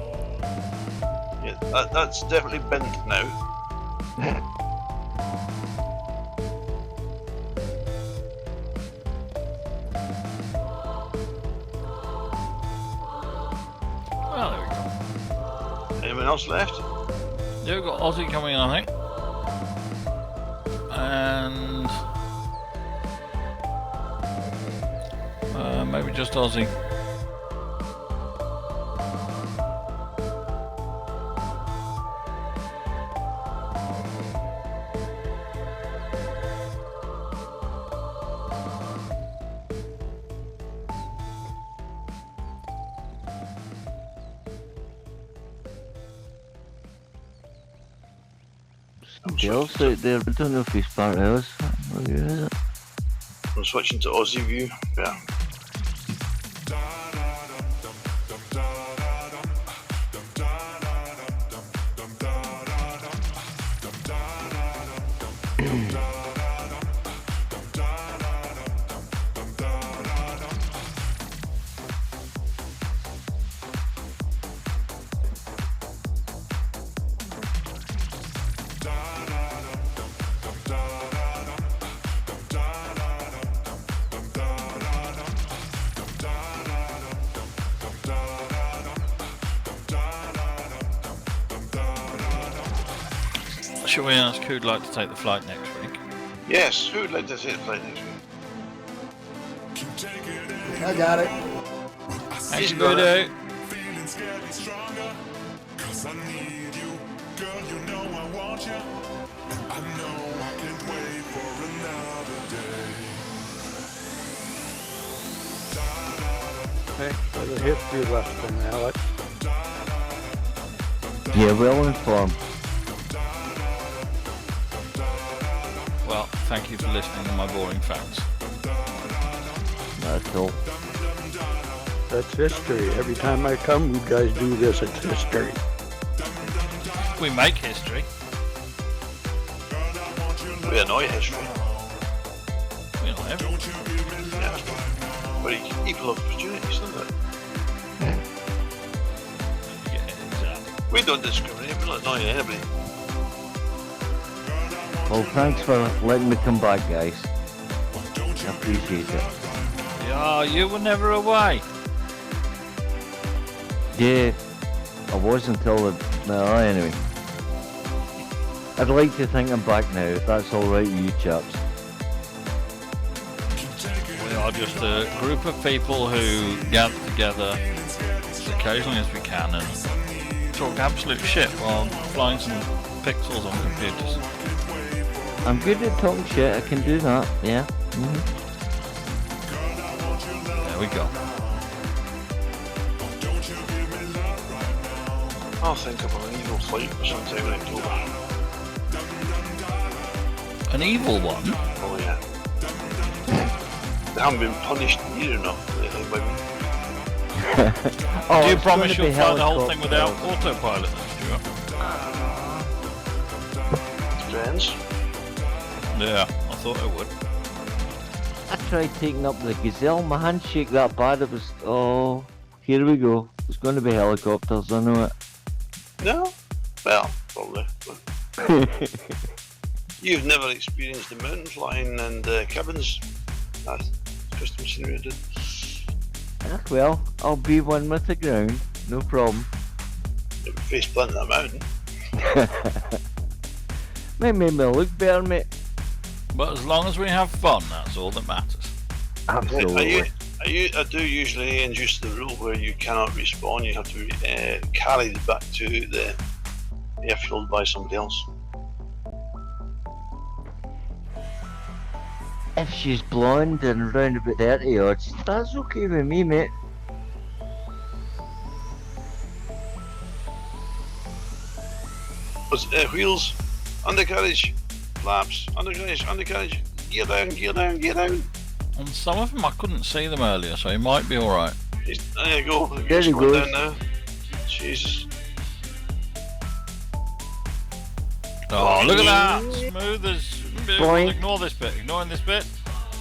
Yeah, that's definitely bent now. Well, there we go. Anyone else left? Yeah, we've got Aussie coming in, I think. And maybe just Aussie. Somebody else out there, I don't know if he's part of us. Who is it? I'm switching to Aussie view. Yeah. Shall we ask who'd like to take the flight next week? Yes, who would like to take the flight next week? I got it. Thank you, got it. Voodoo. Thanks for the history lesson, Alex. Yeah, well informed. Well, thank you for listening to my boring facts. Not at all. That's history. Every time I come, you guys do this, it's history. We make history. We annoy history. We don't have. Yeah. But equal opportunities, isn't it? Yeah, exactly. We don't discriminate, we're not annoying anybody. Well, thanks for letting me come back, guys. I appreciate it. Yeah, you were never away. Yeah, I was until the... No, anyway. I'd like to think I'm back now, if that's alright with you chaps. We are just a group of people who gather together as occasionally as we can and talk absolute shit while flying some pixels on computers. I'm good at talking shit, I can do that, yeah. There we go. I'll think about an evil flight sometime in October. An evil one? Oh yeah. They haven't been punished near enough lately by me. Oh, Do you it's promise gonna you'll be fly the whole thing helicopter. without autopilot then, Stuart? Depends. Yeah, I thought it would. I tried taking up the Gazelle, my handshake that bad, it was... Oh... here we go. There's going to be helicopters, I know No? Well, probably. You've never experienced the mountain flying and cabins. That's custom scenery, did. Ah, well, I'll be one with the ground. No problem. You face planting a mountain. Might make me look better, mate. But as long as we have fun, that's all that matters. Absolutely. I do usually introduce the rule where you cannot respawn. You have to be carried back to the airfield by somebody else. If she's blonde and round about 30 odds, that's okay with me, mate. Wheels, undercarriage, flaps, undercarriage, gear down, gear down, gear down. On some of them, I couldn't see them earlier, so he might be alright. There you go. There he goes. Down now. Jesus. Oh, look at that! Smooth as... Boing. Ignore this bit, ignoring this bit.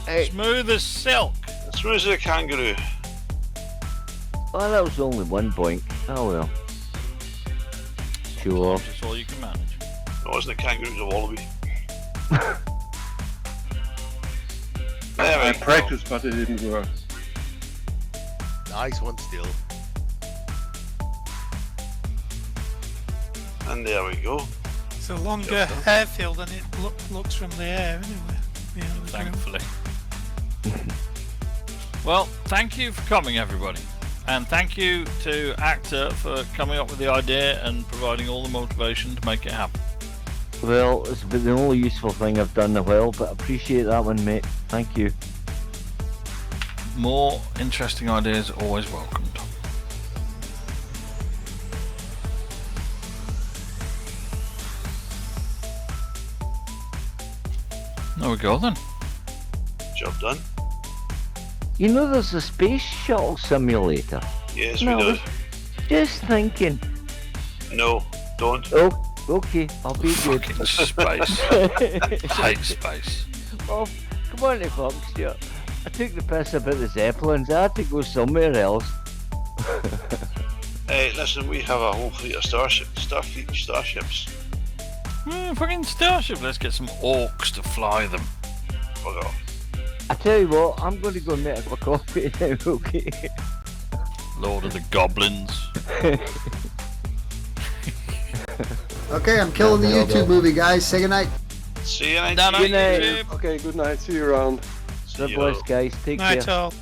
Hey. Smooth as silk. Smooth as a kangaroo. Oh, that was only one point. Oh well. Sure. That's all you can manage. No, it wasn't a kangaroo, it was a wallaby. There I we go. practiced, but it didn't work. Nice one still. And there we go. It's a longer airfield than it looks from the air anyway. Yeah, Thankfully. Well, thank you for coming, everybody. And thank you to Actor for coming up with the idea and providing all the motivation to make it happen. Well, it's been the only useful thing I've done in a while, but I appreciate that one, mate. Thank you. More interesting ideas are always welcomed. There we go then. Job done. You know there's a space shuttle simulator? Yes, No. we do. Just thinking. No, don't. Oh, okay, I'll be good. Fucking space. Hate space. Well, come on to fuck, Stuart. I took the piss about the Zeppelins. I had to go somewhere else. Hey, listen, we have a whole fleet of starships. Fucking starship. Let's get some orcs to fly them. Fuck off. I tell you what, I'm going to go make a coffee now, okay? Lord of the Goblins. Okay, I'm killing the YouTube movie, guys. Say goodnight. See you next Good night, night. YouTube. Okay, good night. See you around. God bless, guys. Take care. night all.